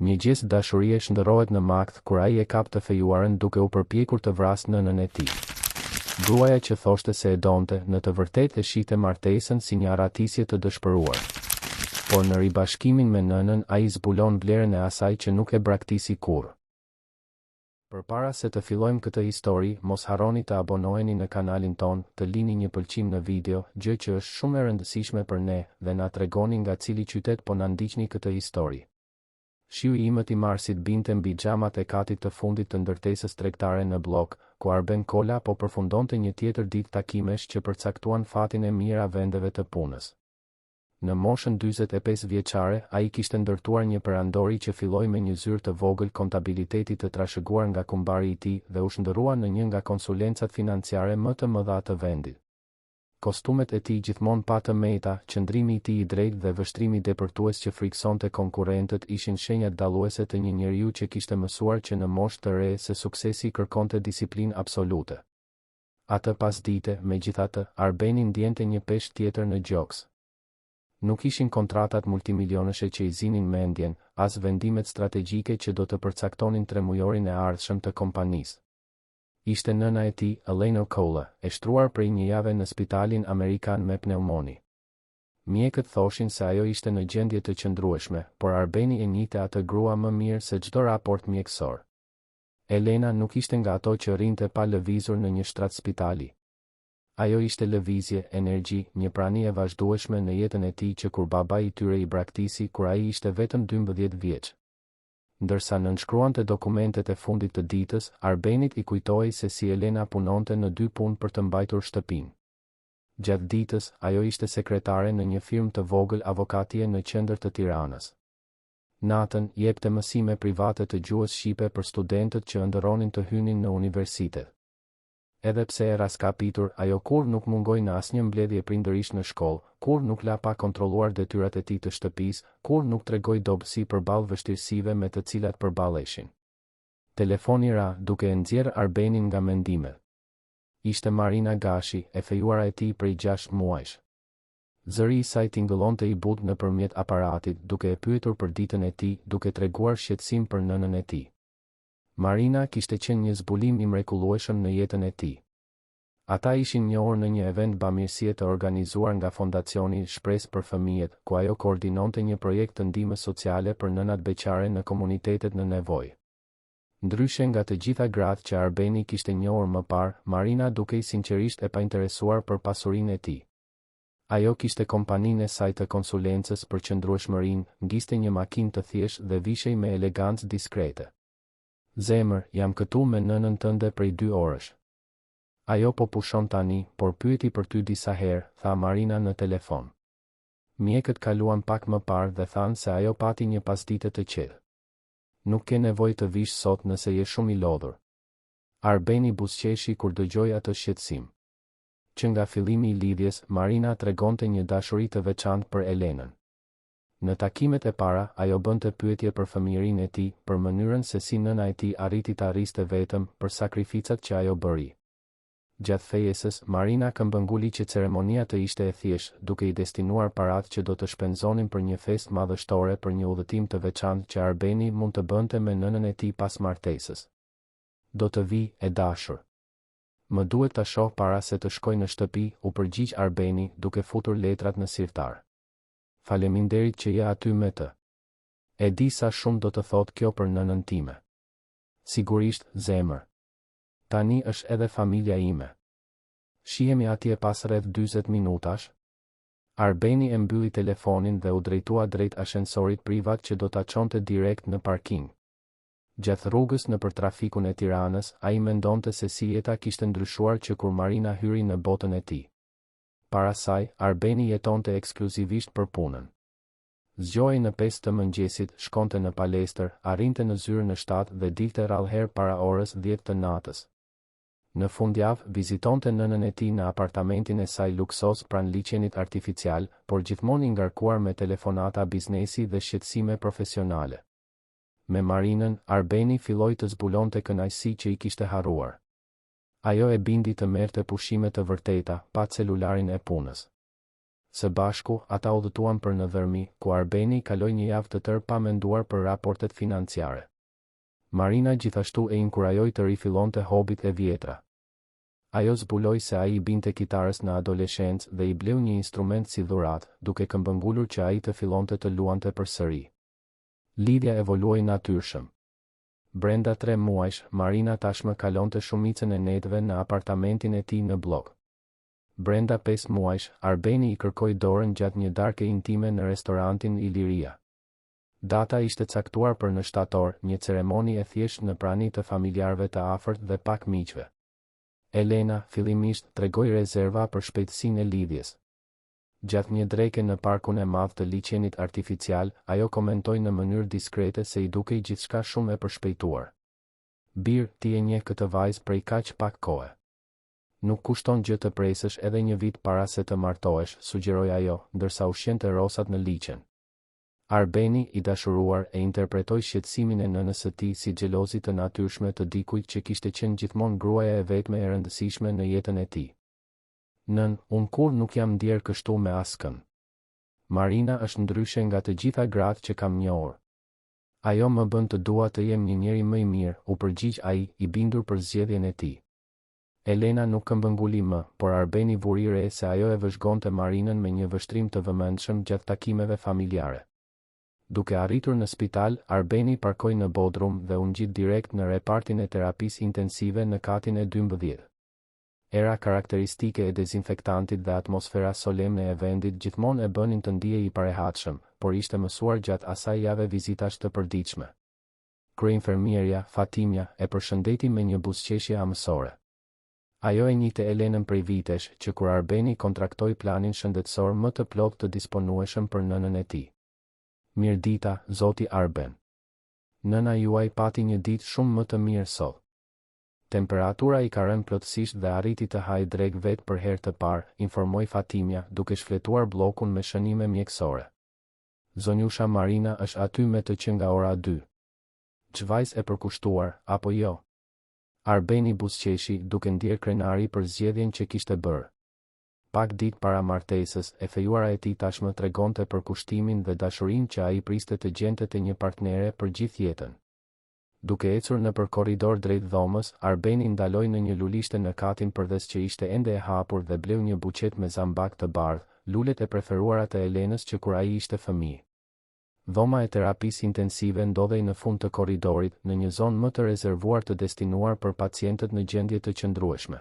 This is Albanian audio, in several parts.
Një gjestë dashurie shndërrohet në makt kur ai e kap të fejuarën duke u përpjekur të vrasë nënën e tij. Gruaja që thoshte se e donte, në të vërtetë e shihte martesën si një arratisje të dëshpëruar. Por në ribashkimin me nënën, ai zbulon vlerën e asaj që nuk e braktisi kurrë. Përpara se të fillojmë këtë histori, mos harroni të abonoheni në kanalin ton, të lini një pëlqim në video, gjë që është shumë e rëndësishme për ne, dhe na tregoni nga cili qytet po na ndiqni këtë histori. Shiu i imët i Marsit binte mbi xhamat e katit të fundit të ndërtesës tregtare në blok, ku Arben Kola po përfundonte një tjetër ditë takimesh që përcaktuan fatin e mirë a vendeve të punës. Në moshën 45 vjeçare, ai kishte ndërtuar një perandori që filloi me një zyrë të vogël kontabiliteti të trashëguar nga kumbari i tij dhe u shndërrua në një nga konsulencat financiare më të mëdha të vendit. Kostumet e tij gjithmonë pa të meta, qëndrimi i tij i drejtë dhe vështrimi depërtues që friksonte konkurrentët ishin shenjat dalluese të një njeriu që kishte mësuar që në moshë të re se suksesi kërkonte disiplinë absolute. Atë pasdite, megjithatë, Arbeni ndjente një peshë tjetër në gjoks. Nuk ishin kontratat multimilionëshe që i zinin mendjen, as vendimet strategjike që do të përcaktonin tremujorin e ardhshëm të kompanisë. Ishte nëna e tij, Elena Kola, e shtruar prej një jave në spitalin amerikan me pneumoni. Mjekët thoshin se ajo ishte në gjendje të qëndrueshme, por Arbeni e njihte atë grua më mirë se çdo raport mjekësor. Elena nuk ishte nga ato që rrinte pa lëvizur në një shtrat spitali. Ajo ishte lëvizje, energji, një prani e vazhdueshme në jetën e tij që kur babai i tyre i braktisi kur ai ishte vetëm 12 vjeç. Ndërsa nënshkruante dokumentet e fundit të ditës, Arbenit i kujtoi se si Elena punonte në 2 punë për të mbajtur shtëpinë. Gjatë ditës, ajo ishte sekretare në një firmë të vogël avokatie në qendër të Tiranës. Natën, jepte mësime private të gjuhës shqipe për studentët që ëndërronin të hynin në universitet. Edhe pse era skapitur, ajo kur nuk mungoi në asnjë mbledhje prindërish në shkollë, kur nuk la pa kontrolluar detyrat e tij të shtëpisë, kur nuk tregoi dobësi përballë vështirësive me të cilat përballeshin. Telefoni ra, duke e nxjerrë Arbenin nga mendimet. Ishte Marina Gashi, e fejuara e tij prej 6 muajsh. Zëri i saj tingëllonte i but nëpërmjet aparatit, duke e pyetur për ditën e tij, duke treguar shqetësim për nënën e tij. Marina kishte qenë një zbulim i mrekullueshëm në jetën e tij. Ata ishin njohur në një event bamirësie të organizuar nga Fondacioni Shpresë për Fëmijët, ku ajo koordinonte një projekt të ndihmës sociale për nënat beqare në komunitetet në nevojë. Ndryshe nga të gjitha gratë që Arbeni kishte njohur më parë, Marina dukej sinqerisht e painteresuar për pasurinë e tij. Ajo kishte kompaninë e saj të konsulencës për qëndrueshmërinë, ngiste një makinë të thjeshtë dhe vishej me elegancë diskrete. Zemër, jam këtu me nënën tënde prej 2 orësh. Ajo po pushon tani, por pyeti për ty disa herë, tha Marina në telefon. Mjekët kaluan pak më parë dhe thanë se ajo pati një pasdite të qetë. Nuk ke nevojë të vish sot nëse je shumë i lodhur. Arbeni buzëqeshi kur dëgjoi atë shqetësim. Që nga fillimi i lidhjes, Marina tregonte një dashuri të veçantë për Elenën. Në takimet e para, ajo bënte pyetje për fëmijërinë e tij, për mënyrën se si nëna e tij arriti të arriste vetëm, për sakrificat që ajo bëri. Gjatë fejesës, Marina këmbënguli që ceremonia të ishte e thjeshtë, duke i destinuar paratë që do të shpenzonin për një festë madhështore për një udhëtim të veçantë që Arbeni mund të bënte me nënën e tij pas martesës. Do të vi, e dashur. Më duhet ta shoh para se të shkoj në shtëpi, u përgjigj Arbeni, duke futur letrat në sirtar. Faleminderit që je aty me të. E di sa shumë do të thotë kjo për nënën time. Sigurisht, zemër. Tani është edhe familja ime. Shihemi atje pas rreth 40 minutash. Arbeni e mbylli telefonin dhe u drejtua drejt ashensorit privat që do ta çonte direkt në parking. Gjatë rrugës nëpër trafikun e Tiranës, ai mendonte se si jeta kishte ndryshuar që kur Marina hyri në botën e tij. Para saj, Arbeni jetonte ekskluzivisht për punën. Zgjohej në 5 të mëngjesit, shkonte në palestër, arrinte në zyrë në 7 dhe dilte rallëherë para orës 10 të natës. Në fundjavë, vizitonte nënën e tij në apartamentin e saj luksos pranë liçenit artificial, por gjithmonë i ngarkuar me telefonata biznesi dhe shqetësime profesionale. Me Marinën, Arbeni filloi të zbulonte kënaqësi që i kishte harruar. Ajo e bindi të merrte pushime të vërteta, pa celularin e punës. Së bashku, ata udhëtuan për në Dhërmi, ku Arbeni kaloi një javë të tërë pa menduar për raportet financiare. Marina gjithashtu e inkurajoi të rifillonte hobit e vjetra. Ajo zbuloi se ai I binte kitarës në adoleshencë dhe I bleu një instrument si dhuratë, duke këmbëngulur që ai të fillonte të luante përsëri. Lidhja evoluoi natyrshëm. Brenda 3 muajsh, Marina tashmë kalonte shumicën e netëve në apartamentin e tij në blok. Brenda 5 muajsh, Arbeni I kërkoi dorën gjatë një darke intime në restorantin Iliria. Data ishte caktuar për në shtator, një ceremoni e thjeshtë në prani të familjarëve të afërt dhe pak miqve. Elena, fillimisht, tregoi rezerva për shpejtësinë e lidhjes. Gjatë një dreke në parkun e madh të liçenit artificial, ajo komentoi në mënyrë diskrete se I dukej gjithçka shumë e përshpejtuar. Bir, ti e njeh këtë vajzë prej kaq pak kohe. Nuk kushton gjë të presësh edhe një vit para se të martohesh, sugjeroi ajo, ndërsa ushqente rosat në liçen. Arbeni, I dashuruar, e interpretoi shqetësimin e nënës së tij si xhelozi të natyrshme të dikujt që kishte qenë gjithmonë gruaja e vetme e rëndësishme në jetën e tij. Nën, unë kur nuk jam ndier kështu me askën. Marina është ndryshe nga të gjitha gratë që kam njohur. Ajo më bën të dua të jem një njeri më I mirë, u përgjigj ai, I bindur për zgjedhjen e tij. Elena nuk këmbënguli më, por Arbeni vuri re se ajo e vëzhgonte Marinën me një vështrim të vëmendshëm gjatë takimeve familjare. Duke arritur në spital, Arbeni parkoi në bodrum dhe u ngjit direkt në repartin e terapisë intensive në katin e 12. Era karakteristike e dezinfektantit dhe atmosfera solemne e vendit gjithmonë e bënin të ndihej I parehatshëm, por ishte mësuar gjatë asaj jave vizitash të përditshme. Kryeinfermieria, Fatimja, e përshëndeti me një buzëqeshje amësore. Ajo e njihte Elenën prej vitesh, që kur Arbeni kontraktoi planin shëndetësor më të plotë të disponueshëm për nënën e tij. Mirëdita, zoti Arben. Nëna juaj pati një ditë shumë më të mirë sot. Temperatura I ka rënë plotësisht dhe arriti të hajë drek vetë për herë të parë, informoi Fatimja, duke shfletuar bllokun me shënime mjekësore. Zonjusha Marina është aty me të që nga ora 2. Çvajzë e përkushtuar, apo jo? Arbeni buzëqeshi, duke ndier krenari për zgjedhjen që kishte bërë. Pak ditë para martesës, e fejuara e tij tashmë tregonte për kushtimin dhe dashurinë që ai priste të gjente te një partnere për gjithë jetën. Duke ecur nëpër korridor drejt dhomës, Arbeni ndaloi në një lulishte në katin përdes që ishte ende e hapur dhe bleu një buqet me zambak të bardhë, lulet e preferuara të Elenës që kur ai ishte fëmijë. Dhoma e terapisë intensive ndodhej në fund të korridorit, në një zonë më të rezervuar të destinuar për pacientët në gjendje të qëndrueshme.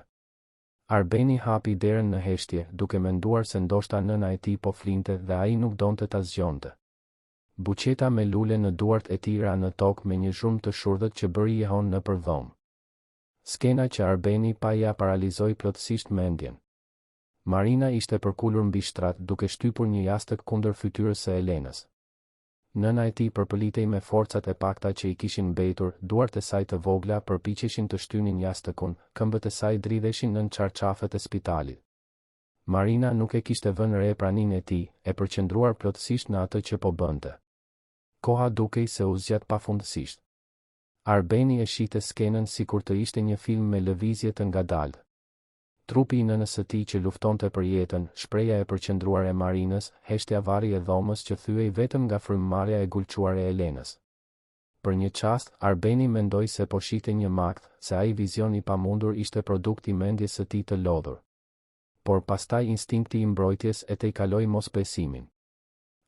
Arbeni hapi derën në heshtje, duke menduar se ndoshta nëna e tij po flinte dhe ai nuk donte ta zgjonte. Buqeta me lule në duart e tij ra në tokë me një zhurmë të shurdhët që bëri jehon nëpër dhomë. Skena që Arbeni pa ja paralizoi plotësisht mendjen. Marina ishte përkulur mbi shtrat duke shtypur një jastëk kundër fytyrës së Elenës. Nëna e tij përpëlitej me forcat e pakta që I kishin mbetur, duart e saj të vogla përpiqeshin të shtynin jastëkun, këmbët e saj dridheshin nën çarçafet e spitalit. Marina nuk e kishte vënë re praninë e tij, e përqendruar plotësisht në atë që po bënte. Koha dukej se u zgjat pafundësisht. Arbeni e shite skenën sikur të ishte një film me lëvizje të ngadaltë. Trupi I nënës së tij që luftonte për jetën, shpreha e përqendruar e Marinës, heshtja vari e dhomës që thyej vetëm nga frymëmarrja e gulquar e Elenës. Për një çast, Arbeni mendoi se po shihte një makth, se ai vizion I pamundur ishte produkt I mendjes së tij të lodhur. Por pastaj instinkti I mbrojtjes e tejkaloi mosbesimin.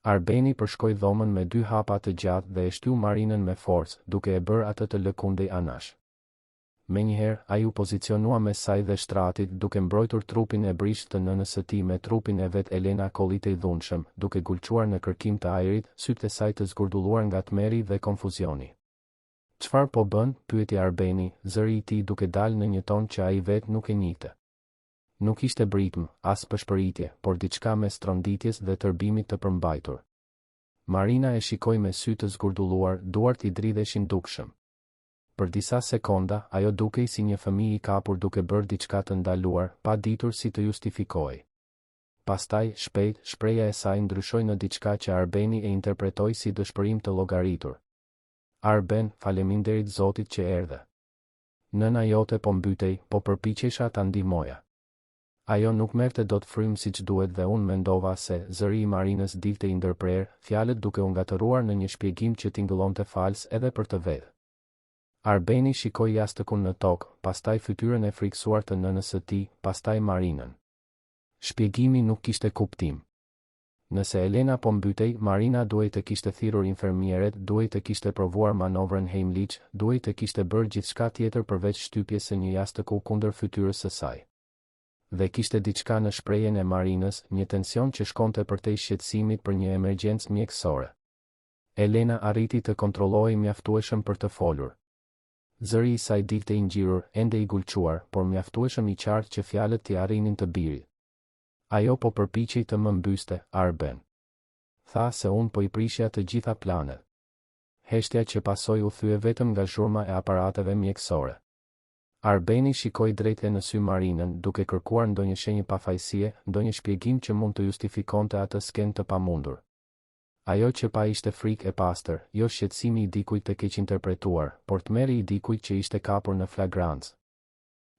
Arbeni përshkoi dhomën me 2 hapa të gjatë dhe e shtyu Marinën me forcë, duke e bërë atë të lëkundej anash. Menjëherë, ai u pozicionua mes saj dhe shtratit, duke mbrojtur trupin e brisht të nënës së tij me trupin e vet. Elena kollitej dhunshëm, duke gulquar në kërkim të ajrit, sytë e saj të zgurdulluar nga tmerri dhe konfuzioni. Çfarë po bën? Pyeti Arbeni, zëri I tij duke dalë në një ton që ai vet nuk e njihte. Nuk ishte britm, as pëshpëritje, por diçka mes tronditjes dhe tërbimit të përmbajtur. Marina e shikoi me sy të zgurdulluar, duart I dridheshin dukshëm. Për disa sekonda, ajo dukej si një fëmijë I kapur duke bërë diçka të ndaluar, pa ditur si të justifikojë. Pastaj, shpejt, shpreha e saj ndryshoi në diçka që Arbeni e interpretoi si dëshpërim të llogaritur. Arben, faleminderit Zotit që erdhe. Nëna jote po mbytej, po përpiqesha ta ndihmoja. Ajo nuk merrte dot frymë siç duhet dhe unë mendova se zëri i Marinës dilte i ndërprer, fjalët duke u ngatëruar në një shpjegim që tingëllonte fals edhe për të vetë. Arbeni shikoi jashtëkun në tokë, pastaj fytyrën e friksuar të nënës së tij, pastaj Marinën. Shpjegimi nuk kishte kuptim. Nëse Elena po mbytej, Marina duhej të kishte thirrur infermieret, duhej të kishte provuar manovrën Heimlich, duhej të kishte bërë gjithçka tjetër përveç shtypjes së një jashtëku kundër fytyrës së saj. Dhe kishte diçka në shprehjen e Marinës, një tension që shkonte përtej shqetësimit për një emergjencë mjekësore. Elena arriti të kontrollohej mjaftueshëm për të folur. Zëri i saj dilte i ngjirur, ende i gulquar, por mjaftueshëm i qartë që fjalët t'i arrinin të birit. Ajo po përpiqej të më mbyste, Arben. Tha se unë po i prishja të gjitha planet. Heshtja që pasoi u thye vetëm nga zhurma e aparateve mjekësore. Arbeni shikoi drejtë në sy Marinën, duke kërkuar ndonjë shenjë pafajësie, ndonjë shpjegim që mund të justifikonte atë skenë të pamundur. Ajo që pa ishte frikë e pastër, jo shqetësimi i dikujt të keq interpretuar, por tmerri i dikujt që ishte kapur në flagrancë.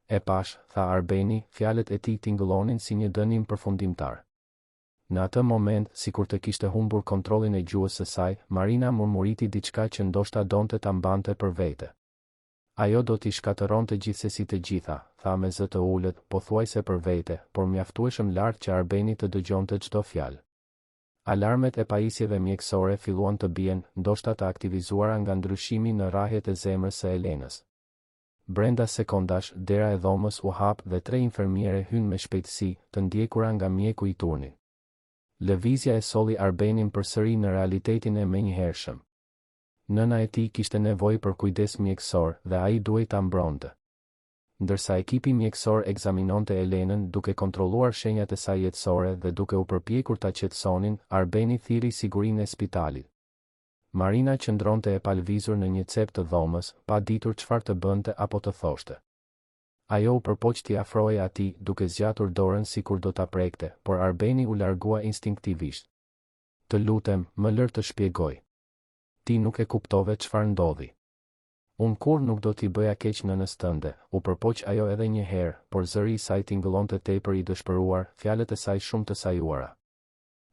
E pash, tha Arbeni, fjalët e tij tingëllonin si një dënim përfundimtar. Në atë moment, sikur të kishte humbur kontrollin e gjuhës së saj, Marina murmuriti diçka që ndoshta donte ta mbante për vete. Ajo do t'i shkatëronte gjithsesi të gjitha, tha me zë të ulët, pothuajse për vete, por mjaftueshëm lart që Arbeni të dëgjonte çdo fjalë. Alarmet e pajisjeve mjekësore filluan të bien, ndoshta të aktivizuara nga ndryshimi në rrahjet e zemrës së Elenës. Brenda sekondash, dera e dhomës u hap dhe 3 infermiere hynë me shpejtësi, të ndjekura nga mjeku i turnit. Lëvizja e solli Arbenin përsëri në realitetin e menjëhershëm. Nëna e tij kishte nevojë për kujdes mjekësor dhe ai duhej ta mbronte. Ndërsa ekipi mjekësor ekzaminonte Elenën duke kontrolluar shenjat e saj jetësore dhe duke u përpjekur ta qetësonin, Arbeni thiri sigurinë e spitalit. Marina qëndronte e palvizur në një cep të dhomës, pa ditur çfarë të bënte apo të thoshte. Ajo u përpoq t'i afrohej atij, duke zgjatur dorën sikur do ta prekte, por Arbeni u largua instinktivisht. Të lutem, më lër të shpjegoj. Ti nuk e kuptove çfarë ndodhi. Unë kur nuk do t'i bëja keq nënës tënde, u përpoq ajo edhe një herë, por zëri i saj tingëllonte tepër i dëshpëruar, fjalët e saj shumë të sajuara.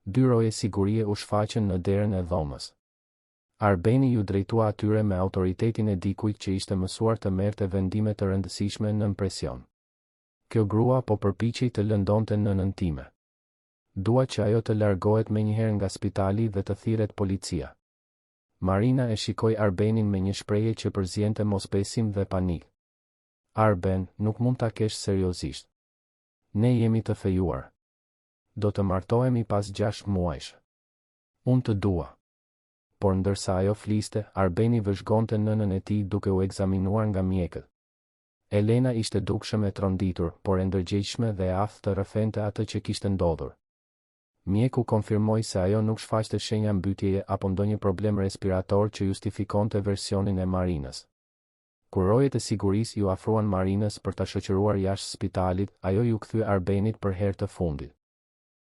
2 roje sigurie u shfaqën në derën e dhomës. Arbeni ju drejtua atyre me autoritetin e dikujt që ishte mësuar të merrte vendime të rëndësishme nën presion. Kjo grua po përpiqej të lëndonte nënën time. Dua që ajo të largohet menjëherë nga spitali dhe të thirret policia. Marina e shikoi Arbenin me një shprehje që përziente mosbesim dhe panik. Arben, nuk mund ta kesh seriozisht. Ne jemi të fejuar. Do të martohemi pas 6 muajsh. Unë të dua. Por ndërsa ajo fliste, Arbeni vëzhgonte nënën e tij duke u ekzaminuar nga mjekët. Elena ishte dukshëm e tronditur, por e ndërgjegjshme dhe e aftë të rrëfente atë që kishte ndodhur. Mjeku konfirmoi se ajo nuk shfaqte shenja mbytjeje apo ndonjë problem respirator që justifikonte versionin e Marinës. Kur rojet e sigurisë ju afruan Marinës për ta shoqëruar jashtë spitalit, ajo ju kthye Arbenit për herë të fundit.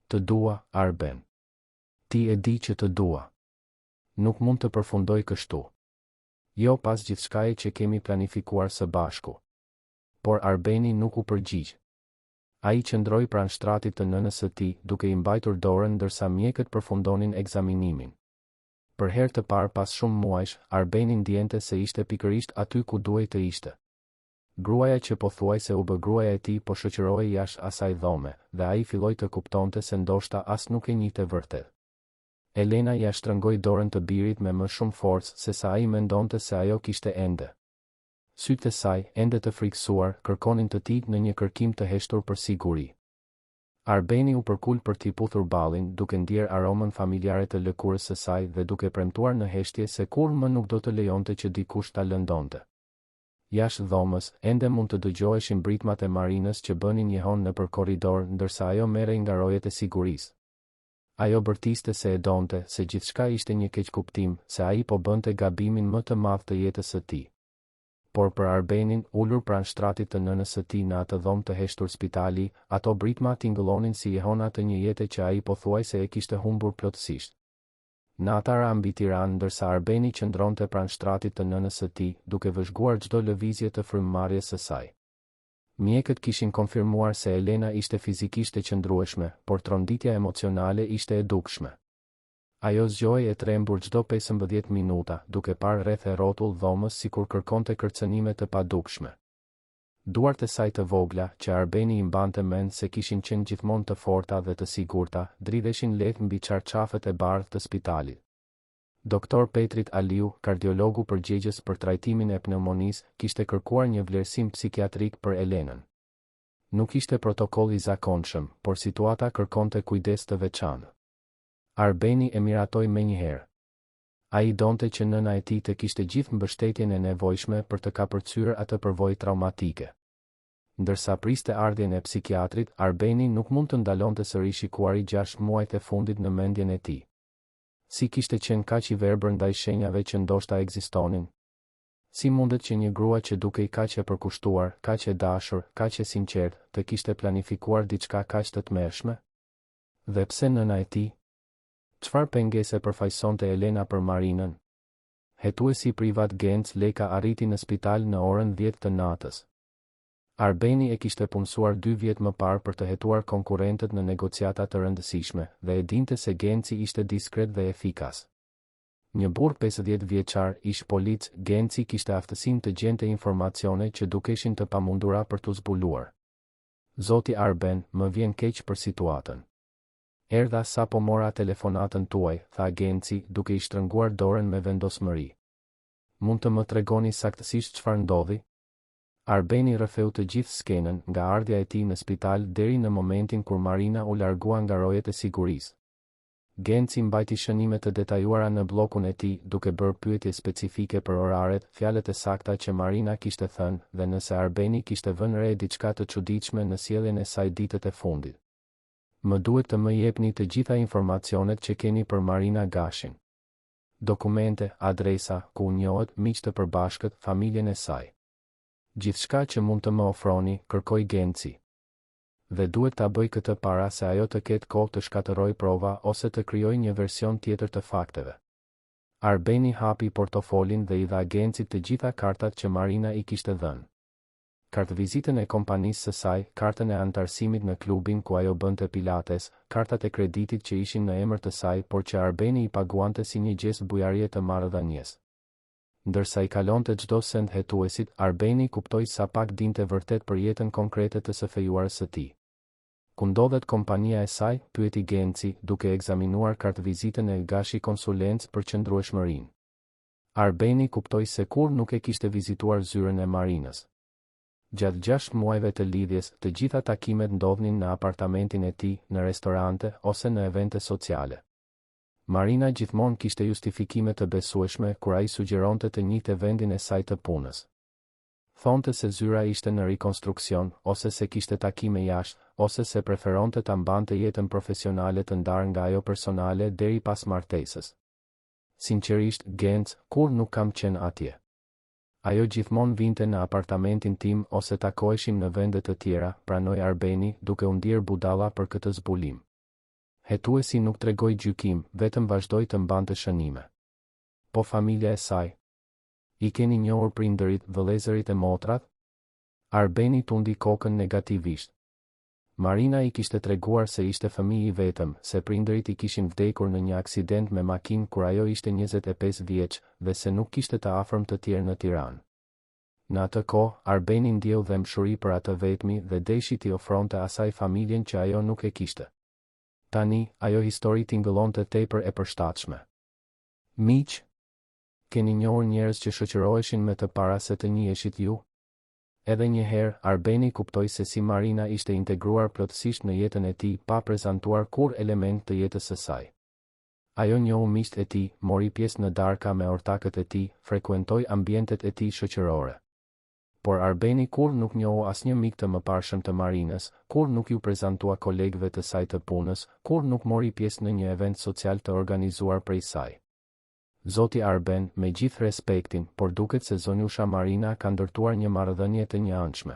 Të dua, Arben. Ti e di që të dua. Nuk mund të përfundoj kështu. Jo pas gjithçkaje që kemi planifikuar së bashku. Por Arbeni nuk u përgjigj. Ai qëndroi pranë shtratit të nënës së tij, duke i mbajtur dorën ndërsa mjekët përfundonin ekzaminimin. Për herë të parë pas shumë muajsh, Arbeni ndjente se ishte pikërisht aty ku duhej të ishte. Gruaja që pothuajse u bë gruaja e tij po shoqërohej jashtë asaj dhome, dhe ai filloi të kuptonte se ndoshta as nuk e njihte vërtet. Elena ja shtrëngoi dorën të birit me më shumë forcë se sa ai mendonte se ajo kishte ende. Sytë e saj, ende të friksuar, kërkonin të tij në një kërkim të heshtur për siguri. Arbeni u përkul për t'i puthur ballin, duke ndjer aromën familjare të lëkurës së saj dhe duke premtuar në heshtje se kur më nuk do të lejonte që dikush ta lëndonte. Jashtë dhomës, ende mund të dëgjoheshin britmat e Marinës që bënin njehon nëpër korridor, ndërsa ajo merrej nga rojet e sigurisë. Ajo bërtiste se e donte, se gjithçka ishte një keqkuptim, se ai po bënte gabimin më të madh të jetës së tij. Por për Arbenin, ulur pranë shtratit të nënës së tij në atë dhomë të heshtur spitali, ato britma tingëllonin si jehona të një jete që ai pothuajse e kishte humbur plotësisht. Natara mbi Tiranë, ndërsa Arbeni qëndronte pranë shtratit të nënës së tij, duke vëzhguar çdo lëvizje të frymëmarrjes së saj. Mjekët kishin konfirmuar se Elena ishte fizikisht e qëndrueshme, por tronditja emocionale ishte e dukshme. Ajo zgjoi e trembur çdo 15 minuta, duke parë rreth e rrotull dhomës sikur kërkonte kërcënime të padukshme. Duart e saj të vogla, që Arbeni i mbante mend se kishin qenë gjithmonë të forta dhe të sigurta, dridheshin lehtë mbi çarçafet e bardhë të spitalit. Doktor Petrit Aliu, kardiologu përgjegjës për trajtimin e pneumonisë, kishte kërkuar një vlerësim psikiatrik për Elenën. Nuk ishte protokoll i zakonshëm, por situata kërkonte kujdes të veçantë. Arbeni e miratoi menjëherë. Ai donte që nëna e tij të kishte gjithë mbështetjen e nevojshme për të kapërcyer atë përvojë traumatike. Ndërsa priste ardhjen e psikiatrit, Arbeni nuk mund të ndalonte sërish shikuari 6 muajt e fundit në mendjen e tij. Si kishte qenë kaq i verbër ndaj shenjave që ndoshta ekzistonin? Si mundet që një grua që dukej kaq e përkushtuar, kaq e dashur, kaq e sinqert, të kishte planifikuar diçka kaq të tmerrshme? Dhe pse nëna e tij? Çfarë pengese përfaqësonte Elena për Marinën? Hetuesi privat Genc Leka arriti në spital në orën 10 të natës. Arbeni e kishte punësuar 2 vjet më parë për të hetuar konkurrentët në negociata të rëndësishme dhe e dinte se Genci ishte diskret dhe efikas. Një burr 50 vjeçar, ish polic, Genci kishte aftësinë të gjente informacione që dukeshin të pamundura për t'u zbuluar. Zoti Arben, më vjen keq për situatën. Erdha sa po mora telefonatën tuaj, tha Genci, duke i shtrënguar dorën me vendosmëri. Mund të më tregoni saktësisht çfarë ndodhi? Arbeni rrëfeu të gjithë skenën, nga ardhja e tij në spital deri në momentin kur Marina u largua nga rojet e sigurisë. Genci mbajti shënime të detajuara në bllokun e tij, duke bërë pyetje specifike për oraret, fjalët e sakta që Marina kishte thënë, dhe nëse Arbeni kishte vënë re diçka të çuditshme në sjelljen e saj ditët e fundit. Më duhet të më jepni të gjitha informacionet që keni për Marina Gashin. Dokumente, adresa, ku njohet, miq të përbashkët, familjen e saj. Gjithçka që mund të më ofroni, kërkoi Genci. Dhe duhet ta bëj këtë para se ajo të ketë kohë të shkatërroj prova ose të krijojë një version tjetër të fakteve. Arbeni hapi portofolin dhe i dha Gencit të gjitha kartat që Marina i kishte dhënë. Kartë vizitën e kompanisë së saj, kartën e antarësimit në klubin ku ajo bënte pilates, kartat e kreditit që ishin në emër të saj, por që Arbeni i paguante si një gjestë bujarie të marrëdhënies. Ndërsa i kalonte çdo send hetuesit, Arbeni kuptoi sa pak dinte vërtet për jetën konkrete të së fejuarës së tij. Ku ndodhet kompania e saj? Pyeti Genci, duke ekzaminuar kartë vizitën e Gashi Konsulencë për qëndrueshmërinë. Arbeni kuptoi se kur nuk e kishte vizituar zyrën e Marinës. Gjatë 6 muajve të lidhjes, të gjitha takimet ndodhnin në apartamentin e tij, në restorante ose në evente sociale. Marina gjithmonë kishte justifikime të besueshme kur ai sugjeronte të njihte vendin e saj të punës. Thonte se zyra ishte në rikonstruksion, ose se kishte takime jashtë, ose se preferonte ta mbante jetën profesionale të ndarë nga ajo personale deri pas martesës. Sinqerisht, Genc, kur nuk kam qenë atje. Ajo gjithmonë vinte në apartamentin tim ose takoheshim në vende të tjera, pranoi Arbeni, duke u ndier budalla për këtë zbulim. Hetuesi nuk tregoi gjykim, vetëm vazhdoi të mbante shënime. Po familja e saj? I keni njohur prindërit, vëllezërit e motrat? Arbeni tundi kokën negativisht. Marina i kishte treguar se ishte fëmijë i vetëm, se prindërit i kishin vdekur në një aksident me makinë kur ajo ishte 25 vjeç, dhe se nuk kishte të afërm të tjerë në Tiranë. Në atë kohë, Arbeni ndjeu dëmshuri për atë vetmi dhe deshi t'i ofronte asaj familjen që ajo nuk e kishte. Tani, ajo histori tingëllonte tepër e përshtatshme. Miq, keni njohur njerëz që shoqëroheshin me të para se të njiheshit ju? Edhe një herë, Arbeni kuptoi se si Marina ishte integruar plotësisht në jetën e tij pa prezantuar kur element të jetës së saj. Ajo njohu miqtë e tij, mori pjesë në darka me ortakët e tij, frekuentoi ambientet e tij shoqërore. Por Arbeni kur nuk njohu asnjë mik të mëparshëm të Marinës, kur nuk ju prezantua kolegëve të saj të punës, kur nuk mori pjesë në një event social të organizuar prej saj. Zoti Arben, me gjithë respektin, por duket se zonjusha Marina ka ndërtuar një marrëdhënie të njëanshme.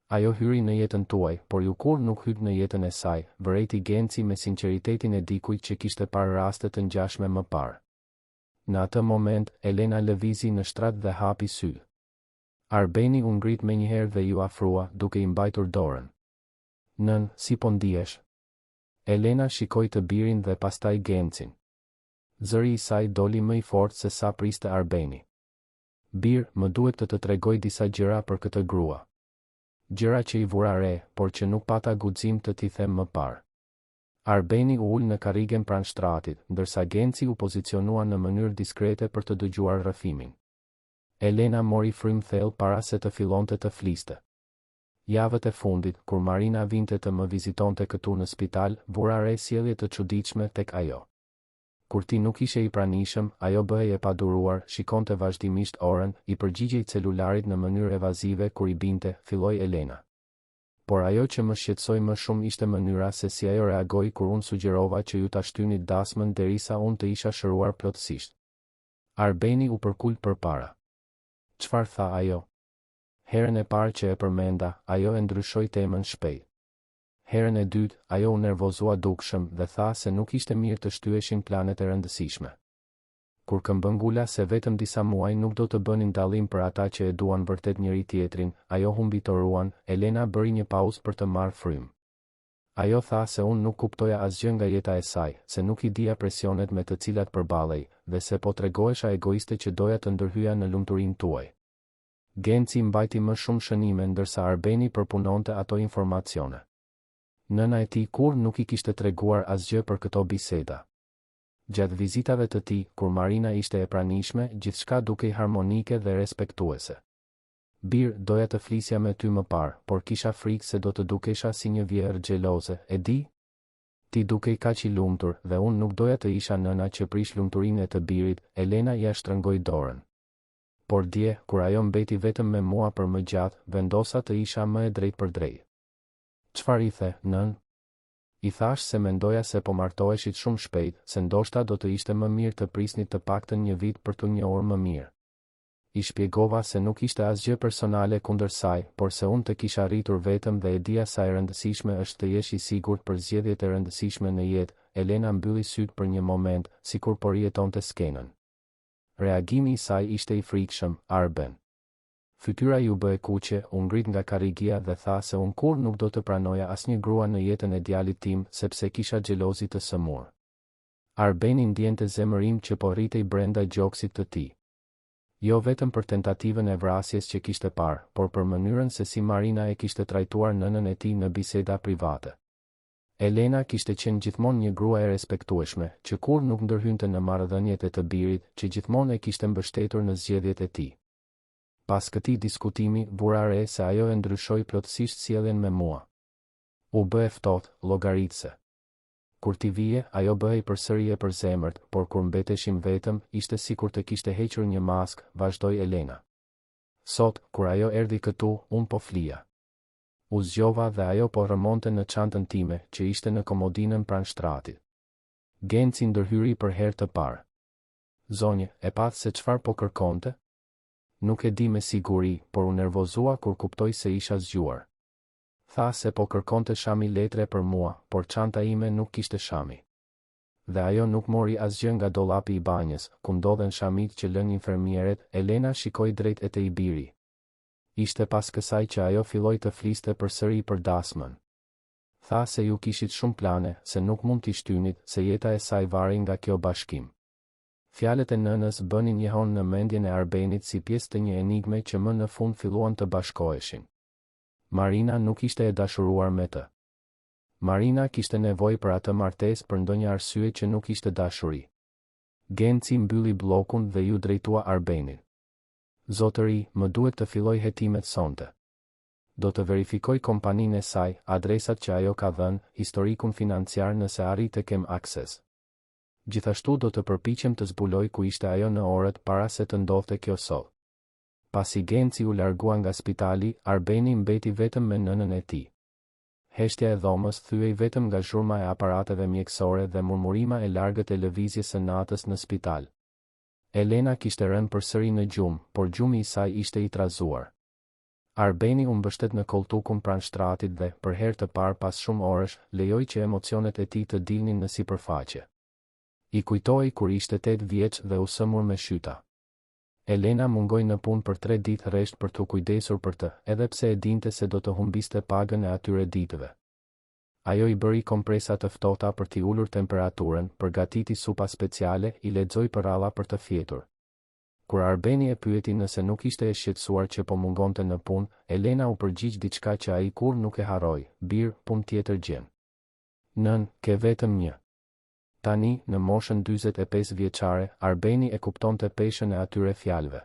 Ajo hyri në jetën tuaj, por ju kur nuk hyt në jetën e saj, vërejti Genci me sinqeritetin e dikujt që kishte parë raste të ngjashme më parë. Në atë moment, Elena lëvizi në shtrat dhe hapi sy. Arbeni u ngrit menjëherë dhe ju afrua, duke i mbajtur dorën. Nën, si po ndihesh? Elena shikoi të birin dhe pastaj Gencin. Zëri i saj doli më i fortë se sa priste Arbeni. Bir, më duhet të tregoj disa gjëra për këtë grua. Gjëra që i vura re, por që nuk pata guxim të t'i them më parë. Arbeni u ul në karrigen pranë shtratit, ndërsa Genci u pozicionua në mënyrë diskrete për të dëgjuar rrëfimin. Elena mori frymë thellë para se të fillonte të fliste. Javët e fundit, kur Marina vinte të më vizitonte këtu në spital, vura re sjellje të çuditshme tek ajo. Kur ti nuk ishe i pranishëm, ajo bëhej e paduruar, shikonte vazhdimisht orën, i përgjigjej celularit në mënyrë evazive kur i binte, filloi Elena. Por ajo që më shqetësoi më shumë ishte mënyra se si ajo reagoi kur unë sugjerova që ju ta shtynit dasmën derisa unë të isha shëruar plotësisht. Arbeni u përkul përpara. Çfarë tha ajo? Herën e parë që e përmenda, ajo e ndryshoi temën shpejt. Herën e dytë, ajo u nervozua dukshëm dhe tha se nuk ishte mirë të shtyeshin planet e rëndësishme. Kur këmbëngula se vetëm disa muaj nuk do të bënin dallim për ata që e duan vërtet njëri tjetrin, ajo humbi toruan, Elena bëri një pauzë për të marrë frymë. Ajo tha se unë nuk kuptoja asgjë nga jeta e saj, se nuk i dija presionet me të cilat përballej, dhe se po tregohesha egoiste që doja të ndërhyja në lumturinë tuaj. Genci mbajti më shumë shënime ndërsa Arbeni përpunonte ato informacione. Nëna e tij kur nuk i kishte treguar asgjë për këto biseda. Gjatë vizitave të tij, kur Marina ishte e pranishme, gjithçka dukej harmonike dhe respektuese. Bir, doja të flisja me ty më parë, por kisha frikë se do të dukesha si një vjerë xheloze, e di? Ti dukej kaq i lumtur dhe unë nuk doja të isha nëna që prish lumturinë e të birit, Elena ja shtrëngoi dorën. Por dje, kur ajo mbeti vetëm me mua për më gjatë, vendosa të isha më e drejtë për drejtë. Çfarë i the, nën? I thash se mendoja se po martoheshit shumë shpejt, se ndoshta do të ishte më mirë të prisnit të paktën një vit për të njohur më mirë. I shpjegova se nuk ishte asgjë personale kundër saj, por se unë të kisha rritur vetëm dhe e dija sa e rëndësishme është të jesh i sigurt për zgjedhjet e rëndësishme në jetë. Elena mbylli syt për një moment, sikur po rijetonte skenën. Reagimi i saj ishte i frikshëm, Arben. Fytyra ju bë e kuqe, u ngrit nga karrigia dhe tha se unë kur nuk do të pranoja asnjë grua në jetën e djalit tim sepse kisha xhelozi të sëmur. Arbeni ndjente zemërim që po rritej brenda gjoksit të tij. Jo vetëm për tentativën e vrasjes që kishte parë, por për mënyrën se si Marina e kishte trajtuar nënën e tij në biseda private. Elena kishte qenë gjithmonë një grua e respektueshme, që kur nuk ndërhynte në marrëdhëniet e të birit, që gjithmonë e kishte mbështetur në zgjedhjet e tij. Pas këtij diskutimi, vura re se ajo e ndryshoi plotësisht sjelljen me mua. U bë e ftohtë, llogaritse. Kur ti vije, ajo bëhej përsëri e përzemërt, por kur mbeteshim vetëm, ishte sikur të kishte hequr një maskë, vazhdoi Elena. Sot, kur ajo erdhi këtu, unë po flija. U zgjova dhe ajo po rëmonte në çantën time, që ishte në komodinën pranë shtratit. Genci ndërhyri për herë të parë. Zonjë, e path se çfarë po kërkonte? Nuk e di me siguri, por u nervozua kur kuptoi se isha zgjuar. Tha se po kërkonte shami letre për mua, por çanta ime nuk kishte shami. Dhe ajo nuk mori asgjë nga dollapi i banjës, ku ndodhen shamit që lën infermieret. Elena shikoi drejt e te i biri. Ishte pas kësaj që ajo filloi të fliste përsëri për dasmën. Tha se ju kishit shumë plane, se nuk mund t'i shtynit, se jeta e saj vari nga kjo bashkim. Fjalët e nënës bënin njehon në mendjen e Arbenit si pjesë të një enigme që më në fund filluan të bashkoheshin. Marina nuk ishte e dashuruar me të. Marina kishte nevojë për atë martesë për ndonjë arsye që nuk ishte dashuri. Genci mbylli bllokun dhe ju drejtua Arbenit. Zotëri, më duhet të filloj hetimet sonte. Do të verifikoj kompaninë e saj, adresat që ajo ka dhënë, historikun financiar nëse arrit të kem akses. Gjithashtu do të përpiqem të zbuloj ku ishte ajo në orët para se të ndodhte kjo sot. Pasi Genci u largua nga spitali, Arbeni mbeti vetëm me nënën e tij. Heshtja e dhomës thyej vetëm nga zhurma e aparateve mjekësore dhe murmurima e largët e lëvizjes së natës në spital. Elena kishte rënë përsëri në gjumë, por gjumi i saj ishte i trazuar. Arbeni u mbështet në koltukun pranë shtratit dhe, për herë të parë pas shumë orësh, lejoi që emocionet e tij të dilnin në sipërfaqe. I kujtoi kur ishte 8 vjeç dhe u sëmur me shyta. Elena mungoi në punë për 3 ditë rresht për të kujdesur për të, edhe pse e dinte se do të humbiste pagën e atyre ditëve. Ajo i bëri kompresa të ftohta për t'i ulur temperaturën, përgatiti supa speciale, i lexoi përralla për të fjetur. Kur Arbeni e pyeti nëse nuk ishte e shqetësuar që po mungonte në punë, Elena u përgjigj diçka që ai kur nuk e harroi: "Bir, punë tjetër gjen. Nën, ke vetëm një." Tani, në moshën 45 vjeçare, Arbeni e kuptonte peshën e atyre fjalëve.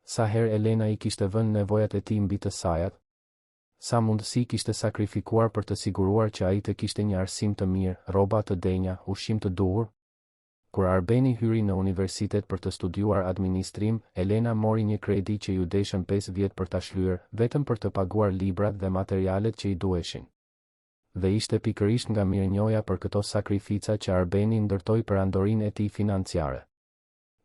Sa herë Elena i kishte vënë nevojat e tij mbi të sajat, sa mundësi kishte sakrifikuar për të siguruar që ai të kishte një arsim të mirë, rroba të denja, ushqim të duhur. Kur Arbeni hyri në universitet për të studiuar administrim, Elena mori një kredi që ju deshën 5 vjet për ta shlyer, vetëm për të paguar librat dhe materialet që i duheshin. Dhe ishte pikërisht nga mirënjohja për këto sakrifica që Arbeni ndërtoi perandorinë e tij financiare.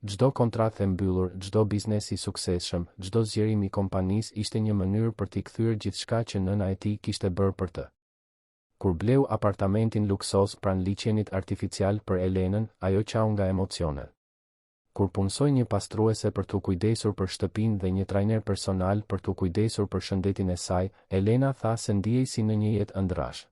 Çdo kontratë e mbyllur, çdo biznes i suksesshëm, çdo zgjerim i kompanisë ishte një mënyrë për t'i kthyer gjithçka që nëna e tij kishte bërë për të. Kur bleu apartamentin luksos pranë liçenit artificial për Elenën, ajo qau nga emocionet. Kur punësoi një pastruese për t'u kujdesur për shtëpinë dhe një trajner personal për t'u kujdesur për shëndetin e saj, Elena tha se ndihej si në një jetë ëndrash.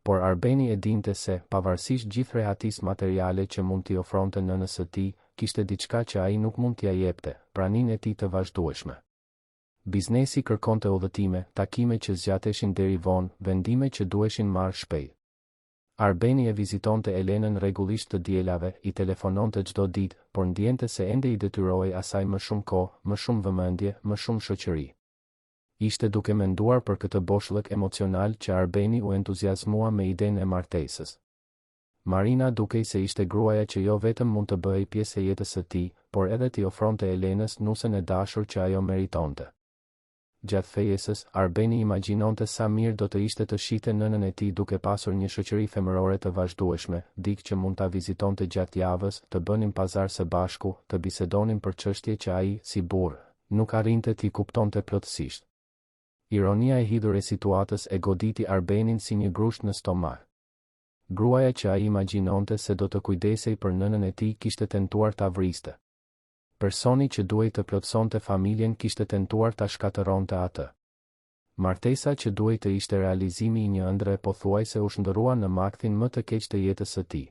Por Arbeni e dinte se, pavarësisht gjithë rehatisë materiale që mund t'i ofronte nënës së tij, kishte diçka që ai nuk mund t'ia jepte: praninë e tij të vazhdueshme. Biznesi kërkonte udhëtime, takime që zgjateshin deri vonë, vendime që duheshin marrë shpejt. Arbeni e vizitonte Elenën rregullisht të dielave, i telefononte çdo ditë, por ndjente se ende i detyrohej asaj më shumë kohë, më shumë vëmendje, më shumë shoqëri. Ishte duke menduar për këtë boshllëk emocional që Arbeni u entuziazmua me idenë e martesës. Marina dukej se ishte gruaja që jo vetëm mund të bëhej pjesë e jetës së tij, por edhe t'i ofronte Elenës nusën e dashur që ajo meritonte. Gjatë fejesës, Arbeni imagjinonte sa mirë do të ishte të shihte nënën e tij duke pasur një shoqëri femërore të vazhdueshme, dikë që mund ta vizitonte gjatë javës, të bënin pazar së bashku, të bisedonin për çështje që ai, si burr, nuk arrinte t'i kuptonte plotësisht. Ironia e hidhur e situatës e goditi Arbenin si një grusht në stomak. Gruaja që ai imagjinonte se do të kujdesej për nënën e tij kishte tentuar ta vriste. Personi që duhej të plotësonte familjen kishte tentuar ta shkatëronte atë. Martesa që duhej të ishte realizimi i një ëndre pothuajse u shndërrua në makthin më të keq të jetës së tij.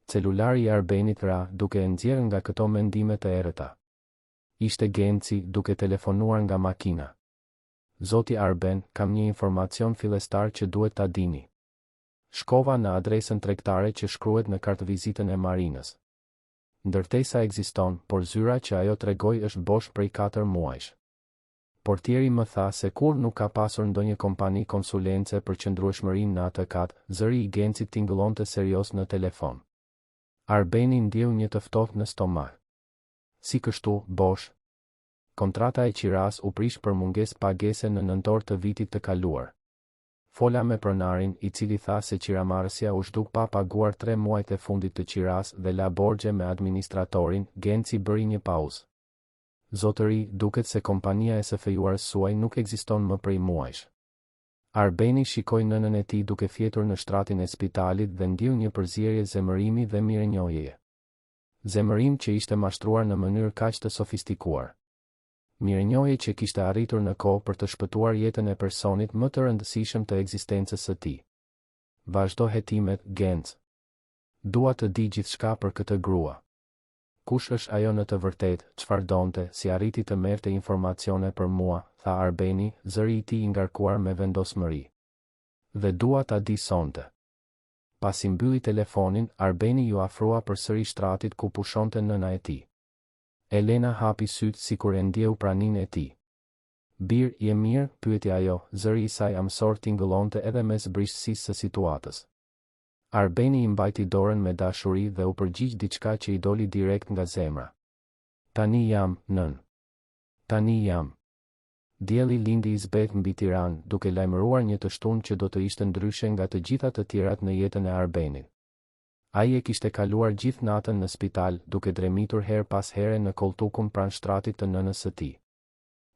Celulari i Arbenit ra, duke e nxjerrë nga këto mendime të errëta. Ishte Genci, duke telefonuar nga makina. "Zoti Arben, kam një informacion fillestar që duhet ta dini." Shkova në adresën tregtare që shkruhet në kartvizitën e Marinës. Ndërtesa ekziston, por zyra që ajo tregoi është bosh prej 4 muajsh. Portieri më tha se kur nuk ka pasur ndonjë kompani konsulence për qëndrueshmërinë në atë kat, zëri i Gencit tingëllonte serioz në telefon. Arbeni ndjeu një të ftohtë në stomak. "Si kështu, bosh?" Kontrata e qiras u prish për mungesë pagese në nëntor të vitit të kaluar. Fola me pronarin, i cili tha se qiramarrësja u zhduk pa paguar 3 muajt e fundit të qiras dhe la borxhe me administratorin. Genci bëri një pauzë. "Zotëri, duket se kompania e SFJ-uar suaj nuk ekziston më prej muajsh." Arbeni shikoi nënën e tij duke fjetur në shtratin e spitalit dhe ndiu një përzierje zemërimi dhe mirënjohjeje. Zemërim që ishte mashtruar në mënyrë kaq të sofistikuar. Mirënjohje që kishte arritur në kohë për të shpëtuar jetën e personit më të rëndësishëm të ekzistencës së tij. "Vazhdo hetimet, Genc. Dua të di gjithçka për këtë grua. Kush është ajo në të vërtetë, çfarë donte, si arriti të merrte informacione për mua", tha Arbeni, zëri i tij i ngarkuar me vendosmëri. "Dhe dua ta di sonte." Pasi mbylli telefonin, Arbeni ju afrua përsëri shtratit ku pushonte nëna e tij. Elena hapi sytë sikur e ndjeu praninë e tij. "Bir, je mirë?" pyeti ajo, zëri i saj amsor tingëllonte edhe mes brishësisë së situatës. Arbeni i mbajti dorën me dashuri dhe u përgjigj diçka që i doli direkt nga zemra. "Tani jam, nën. Tani jam." Dielli lindi i zbet mbi Tiranë, duke lajmëruar një të shtunë që do të ishte ndryshe nga të gjitha të tjerat në jetën e Arbenit. Ai e kishte kaluar gjithë natën në spital, duke dremitur her pas here në koltukun pranë shtratit të nënës së tij.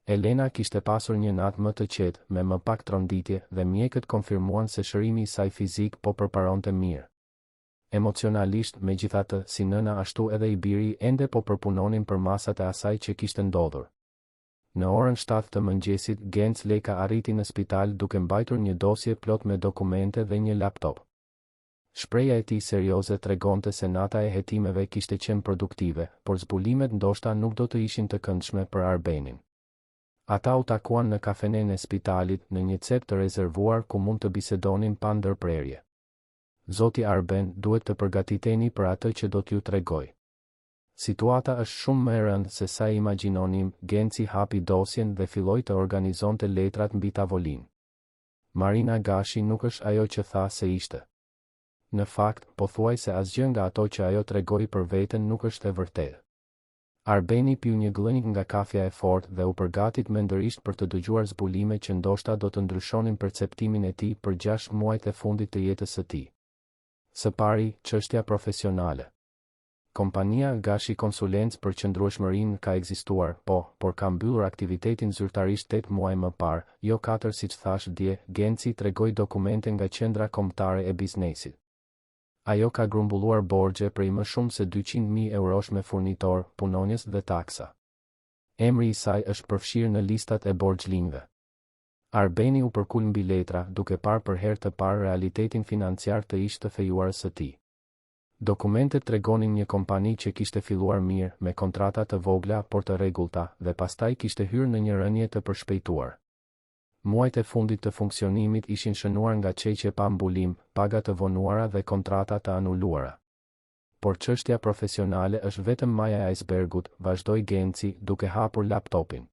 Elena kishte pasur një natë më të qetë, me më pak tronditje, dhe mjekët konfirmuan se shërimi i saj fizik po përparonte mirë. Emocionalisht, megjithatë, si nëna ashtu edhe i biri ende po përpunonin për masat e asaj që kishte ndodhur. Në orën 7 të mëngjesit, Genc Leka arriti në spital duke mbajtur një dosje plot me dokumente dhe një laptop. Shpreja e tij serioze tregonte se nata e hetimeve kishte qenë produktive, por zbulimet ndoshta nuk do të ishin të këndshme për Arbenin. Ata u takuan në kafenen e spitalit në një cep të rezervuar ku mund të bisedonin pa ndërprerje. Zoti Arben, duhet të përgatiteni për atë që do t'ju tregoj. Situata është shumë më e rëndë se sa imagjinonim. Genci hapi dosjen dhe filloi të organizonte letrat mbi tavolinë. Marina Gashi nuk është ajo që tha se ishte. Në fakt, pothuajse asgjë nga ato që ajo tregoi për veten nuk është e vërtetë. Arbeni piu një glënjë nga kafja e fortë dhe u përgatit mendërisht për të dëgjuar zbulime që ndoshta do të ndryshonin perceptimin e tij për 6 muajt e fundit të jetës së tij. Së pari, çështja profesionale. Kompania Gashi Konsulencë për qëndrueshmërinë ka ekzistuar, por ka mbyllur aktivitetin zyrtarisht 8 muaj më parë, jo 4 siç thash dje. Genci tregoi dokumente nga Qendra Kombëtare e Biznesit. Ajo ka grumbulluar borxhe prej më shumë se 200.000 eurosh me furnitor, punonjës dhe taksa. Emri i saj është përfshirë në listat e borxhlinjve. Arbeni u përkul mbi letra, duke parë për herë të parë realitetin financiar të ish të fejuarës së tij. Dokumentet tregonin një kompani që kishte filluar mirë, me kontrata të vogla por të rregullta, dhe pastaj kishte hyrë në një rënje të përshpejtuar. Muajt e fundit të funksionimit ishin shënuar nga çeqje pa mbulim, paga të vonuara dhe kontrata të anuluara. Por çështja profesionale është vetëm maja e icebergut, vazhdoi Genci, duke hapur laptopin.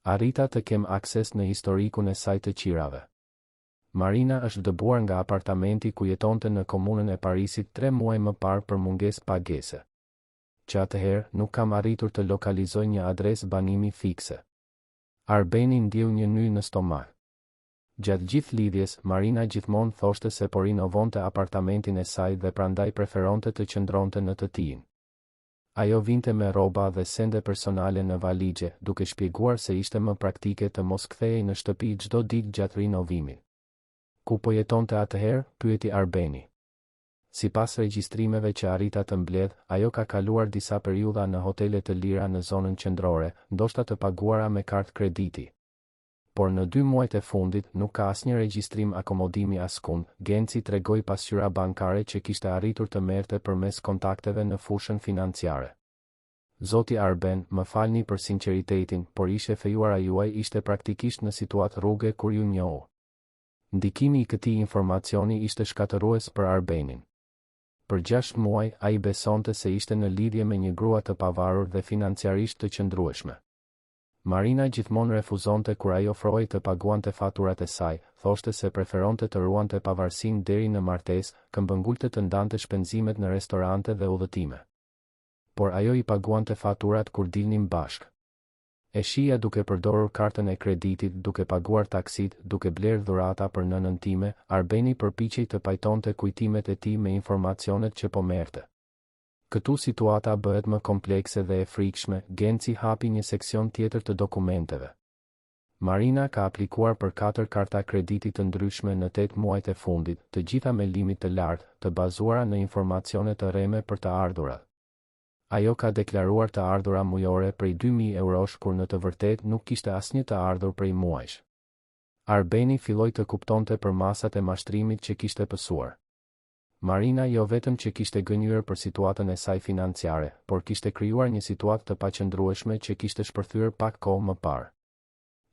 Arrita të kem akses në historikun e saj të qirave. Marina është dëbuar nga apartamenti ku jetonte në komunën e Parisit 3 muaj më parë për mungesë pagese. Që atëherë nuk kam arritur të lokalizoj një adresë banimi fikse. Arbeni ndjeu një nyj në stomak. Gjatë gjithë lidhjes, Marina gjithmonë thoshte se po rinovonte apartamentin e saj dhe prandaj preferonte të qëndronte në të tijin. Ajo vinte me rroba dhe sende personale në valixhe, duke shpjeguar se ishte më praktike të mos kthehej në shtëpi çdo ditë gjatë rinovimit. Ku po jetonte atëherë? Pyeti Arbeni. Sipas regjistrimeve që arrita të mbledh, ajo ka kaluar disa periudha në hotele të lira në zonën qendrore, ndoshta të paguara me kartë krediti. Por në 2 muajt e fundit nuk ka asnjë regjistrim akomodimi askund. Genci tregoi pasqyra bankare që kishte arritur të merrte përmes kontakteve në fushën financiare. Zoti Arben, më falni për sinqeritetin, por ishe fejuara juaj ishte praktikisht në situatë rruge kur ju njohu. Ndikimi i këtij informacioni ishte shkatërues për Arbenin. Për 6 muaj, ai besonte se ishte në lidhje me një grua të pavarur dhe financiarisht të qëndrueshme. Marina gjithmonë refuzonte kur ai ofroi të paguante faturat e saj, thoshte se preferonte të ruante pavarësinë deri në martesë, këmbëngulte të ndante shpenzimet në restorante dhe udhëtime. Por ajo i paguante faturat kur dilnin bashk. E shija duke përdorur kartën e kreditit, duke paguar taksit, duke bler dhurata për nënën time. Arbeni përpiqej të pajtonte kujtimet e tij me informacionet që po merrte. Këtu situata bëhet më komplekse dhe e frikshme. Genci hapi një seksion tjetër të dokumenteve. Marina ka aplikuar për 4 karta krediti të ndryshme në 8 muajt e fundit, të gjitha me limit të lartë, të bazuara në informacione të rreme për të ardhurat. Ajo ka deklaruar të ardhura mujore prej 2.000 eurosh kur në të vërtetë nuk kishte asnjë të ardhur prej muajsh. Arbeni filloi të kuptonte për masat e mashtrimit që kishte pësuar. Marina jo vetëm që kishte gënjur për situatën e saj financiare, por kishte krijuar një situatë të paqëndrueshme që kishte shpërthyer pak kohë më parë.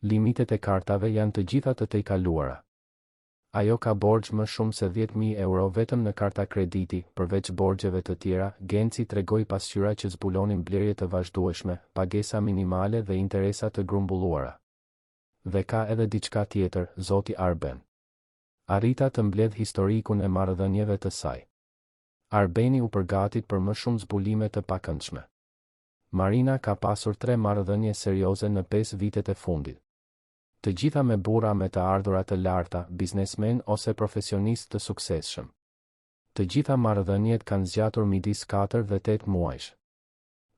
Limitet e kartave janë të gjitha të tejkaluara. Ajo ka borxh më shumë se 10.000 euro vetëm në karta krediti, përveç borxheve të tjera. Genci tregoi pasqyra që zbulonin blerje të vazhdueshme, pagesa minimale dhe interesa të grumbulluara. Dhe ka edhe diçka tjetër, zoti Arben. Arrita të mbledh historikun e marrëdhënieve të saj. Arbeni u përgatit për më shumë zbulime të pakëndshme. Marina ka pasur 3 marrëdhënie serioze në 5 vitet e fundit. Të gjitha me burra me të ardhura të larta, biznesmen ose profesionistë të suksesshëm. Të gjitha marrëdhëniet kanë zgjatur midis 4 dhe 8 muajsh.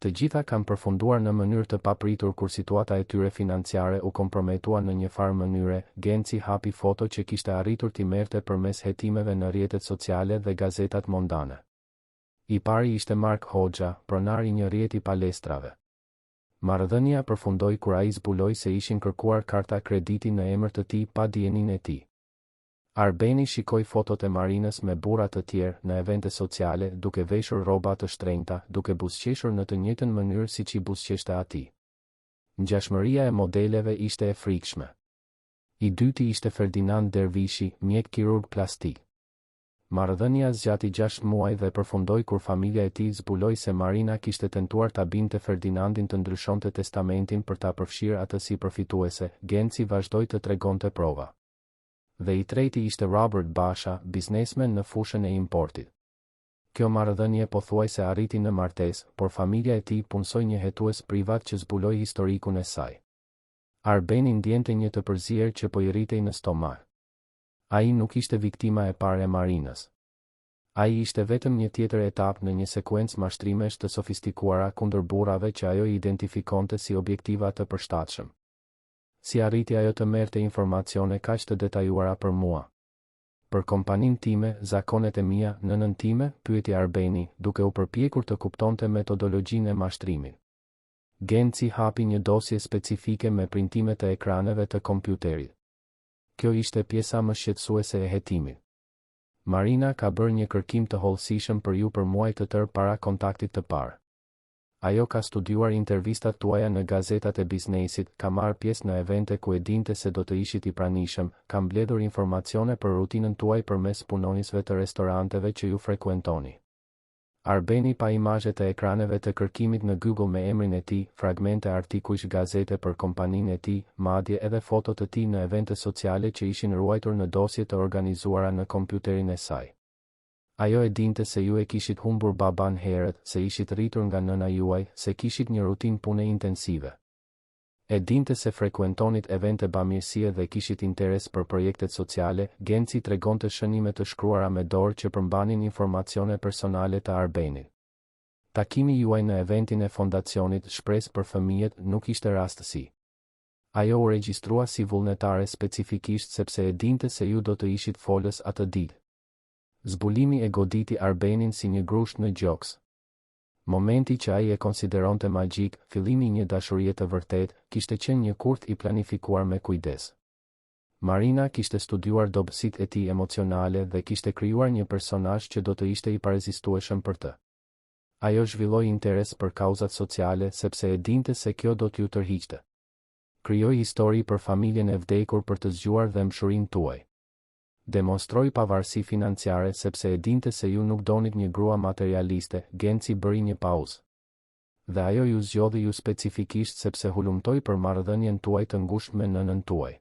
Të gjitha kanë përfunduar në mënyrë të papritur kur situata e tyre financiare u komprometua në një farë mënyre. Genci hapi foto që kishte arritur t'i merrte përmes hetimeve në rrjetet sociale dhe gazetat mondane. I pari ishte Mark Hoxha, pronar I një rrjeti palestrave. Marrëdhënia përfundoi kur ai zbuloi se ishin kërkuar karta krediti në emër të tij pa dijenin e tij. Arbeni shikoi fotot e Marinës me burra të tjerë në evente sociale, duke veshur rroba të shtrenjta, duke buzëqeshur në të njëjtën mënyrë siç I buzëqeshte atij. Ngjashmëria e modeleve ishte e frikshme. I dyti ishte Ferdinand Dervishi, mjek kirurg plastik. Marrëdhënia zgjati 6 muaj dhe përfundoi kur familja e tij zbuloi se Marina kishte tentuar ta binte Ferdinandin të ndryshonte testamentin për ta përfshirë atë si përfituese. Genci vazhdoi të tregonte prova. Dhe I treti ishte Robert Basha, biznesmen në fushën e importit. Kjo marrëdhënie pothuajse arriti në martesë, por familja e tij punsoi një hetues privat që zbuloi historikun e saj. Arbeni ndjente një të përzier që po I rritej në stomak. Ai nuk ishte viktima e parë e Marinës. Ai ishte vetëm një tjetër etapë në një sekuencë mashtrimesh të sofistikuara kundër burrave që ajo I identifikonte si objektiva të përshtatshëm. Si arriti ajo të merrte informacione kaq të detajuara për mua? Për kompaninë time, zakonet e mia, nënën time, pyeti Arbeni, duke u përpjekur të kuptonte metodologjinë e mashtrimit. Genci hapi një dosje specifike me printimet e ekraneve të kompjuterit. Kjo ishte pjesa më shqetësuese e hetimit. Marina ka bërë një kërkim të hollësishëm për ju për muaj të tërë para kontaktit të parë. Ajo ka studiuar intervistat tuaja në gazetat e biznesit, ka marrë pjesë në evente ku e dinte se do të ishit I pranishëm, ka mbledhur informacione për rutinën tuaj përmes punonjësve të restoranteve që ju frekuentoni. Arbeni pa imazhet e ekraneve të kërkimit në Google me emrin e tij, fragmente artikujsh gazete për kompaninë e tij, madje edhe foto të tij në evente sociale që ishin ruajtur në dosje të organizuara në kompjuterin e saj. Ajo e dinte se ju e kishit humbur baban herët, se ishit rritur nga nëna juaj, se kishit një rutinë pune intensive. E dinte se frekuentonit evente bamirësie dhe kishit interes për projektet sociale. Genci tregonte shënime të shkruara me dorë që përmbanin informacione personale të Arbenit. Takimi juaj në eventin e fondacionit Shpresë për fëmijët nuk ishte rastësi. Ajo u regjistrua si vullnetare specifikisht sepse e dinte se ju do të ishit folës atë ditë. Zbulimi e goditi Arbenin si një grusht në gjoks. Momenti që ai e konsideronte magjik, fillimi I një dashurie të vërtet, kishte qenë një kurth I planifikuar me kujdes. Marina kishte studiuar dobësitë e tij emocionale dhe kishte krijuar një personazh që do të ishte I parezistueshëm për të. Ajo zhvilloi interes për kauzat sociale sepse e dinte se kjo do t'ju tërhiqte. Krijoi histori për familjen e vdekur për të zgjuar dëmshurinë tuaj. Demonstroi pavarësi financiare sepse e dinte se ju nuk donit një grua materialiste. Genci bëri një pauzë. Dhe ajo ju zgjodhi ju specifikisht sepse hulumtoi për marrëdhënien tuaj të ngushtë me nënën tuaj.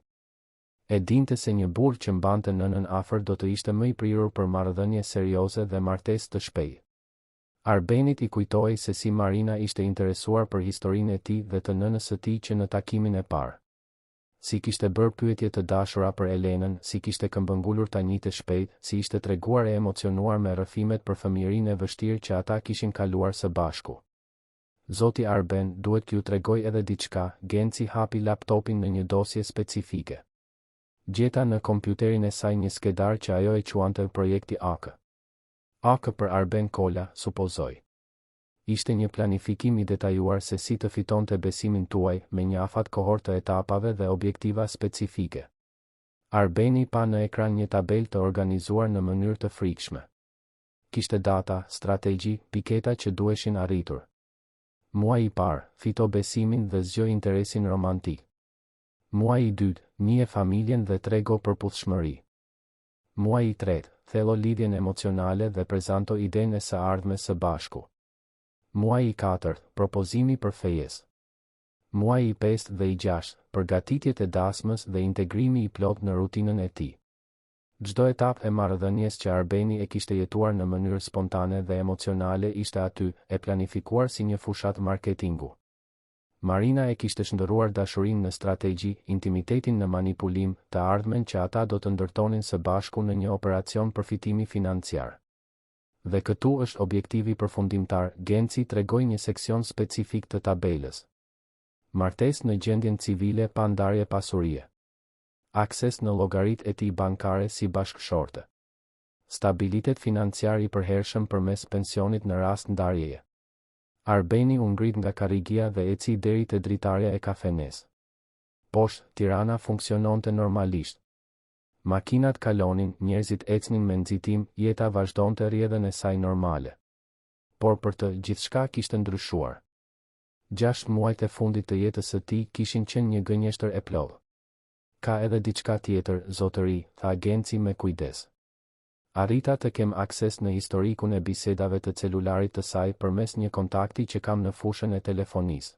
E dinte se një burr që mbante nënën afër do të ishte më I prirur për marrëdhënie serioze dhe martesë të shpejtë. Arbenit I kujtoi se si Marina ishte interesuar për historinë e tij dhe të nënës së tij që në takimin e parë. Si kishte bërë pyetje të dashura për Elenën, si kishte këmbëngulur tanjit e shpejt, si ishte treguar e emocionuar me rrëfimet për fëmijërinë e vështirë që ata kishin kaluar së bashku. Zoti Arben, duhet t'ju tregoj edhe diçka. Genci hapi laptopin në një dosje specifike. Gjeta në kompjuterin e saj një skedar që ajo e quante projekti AK. AK për Arben Kola, supozoj. Ishte një planifikim I detajuar se si të fitonte besimin tuaj, me një afat kohor të etapave dhe objektiva specifike. Arbeni pa në ekran një tabel të organizuar në mënyrë të frikshme. Kishte data, strategji, piketa që duheshin arritur. Muaji I parë, fito besimin dhe zgjoi interesin romantik. Muaji I dytë, njeh familjen dhe trego përputhshmëri. Muaji I tretë, thello lidhjen emocionale dhe prezanto idenë e së ardhmes së bashku. Muaji I katërt, propozimi për fejes. Muaji I pestë dhe I gjashtë, përgatitjet e dasmës dhe integrimi I plot në rutinën e tij. Çdo etapë e marrëdhënies që Arbeni e kishte jetuar në mënyrë spontane dhe emocionale ishte aty, e planifikuar si një fushat marketingu. Marina e kishte shndërruar dashurinë në strategji, intimitetin në manipulim, të ardhmen që ata do të ndërtonin së bashku në një operacion përfitimi financiar. Dhe këtu është objektivi përfundimtar, Genci tregoi një seksion specifik të tabelës. Martesë në gjendjen civile pa ndarje pasurie. Akses në llogaritë e tij bankare si bashkëshorte. Stabilitet financiar I përhershëm përmes pensionit në rast ndarjeje. Arbeni u ngrit nga karrigia dhe eci deri te dritarja e kafenes. Poshtë, Tirana funksiononte normalisht. Makinat kalonin, njerëzit ecnin me nxitim, jeta vazhdonte rrjedhën e saj normale. Por për të, gjithçka kishte ndryshuar. 6 muajt e fundit të jetës së tij kishin qenë një gënjeshtër e plodh. Ka edhe diçka tjetër, zotëri, tha Genci me kujdes. Arrita të kem akses në historikun e bisedave të celularit të saj përmes një kontakti që kam në fushën e telefonisë.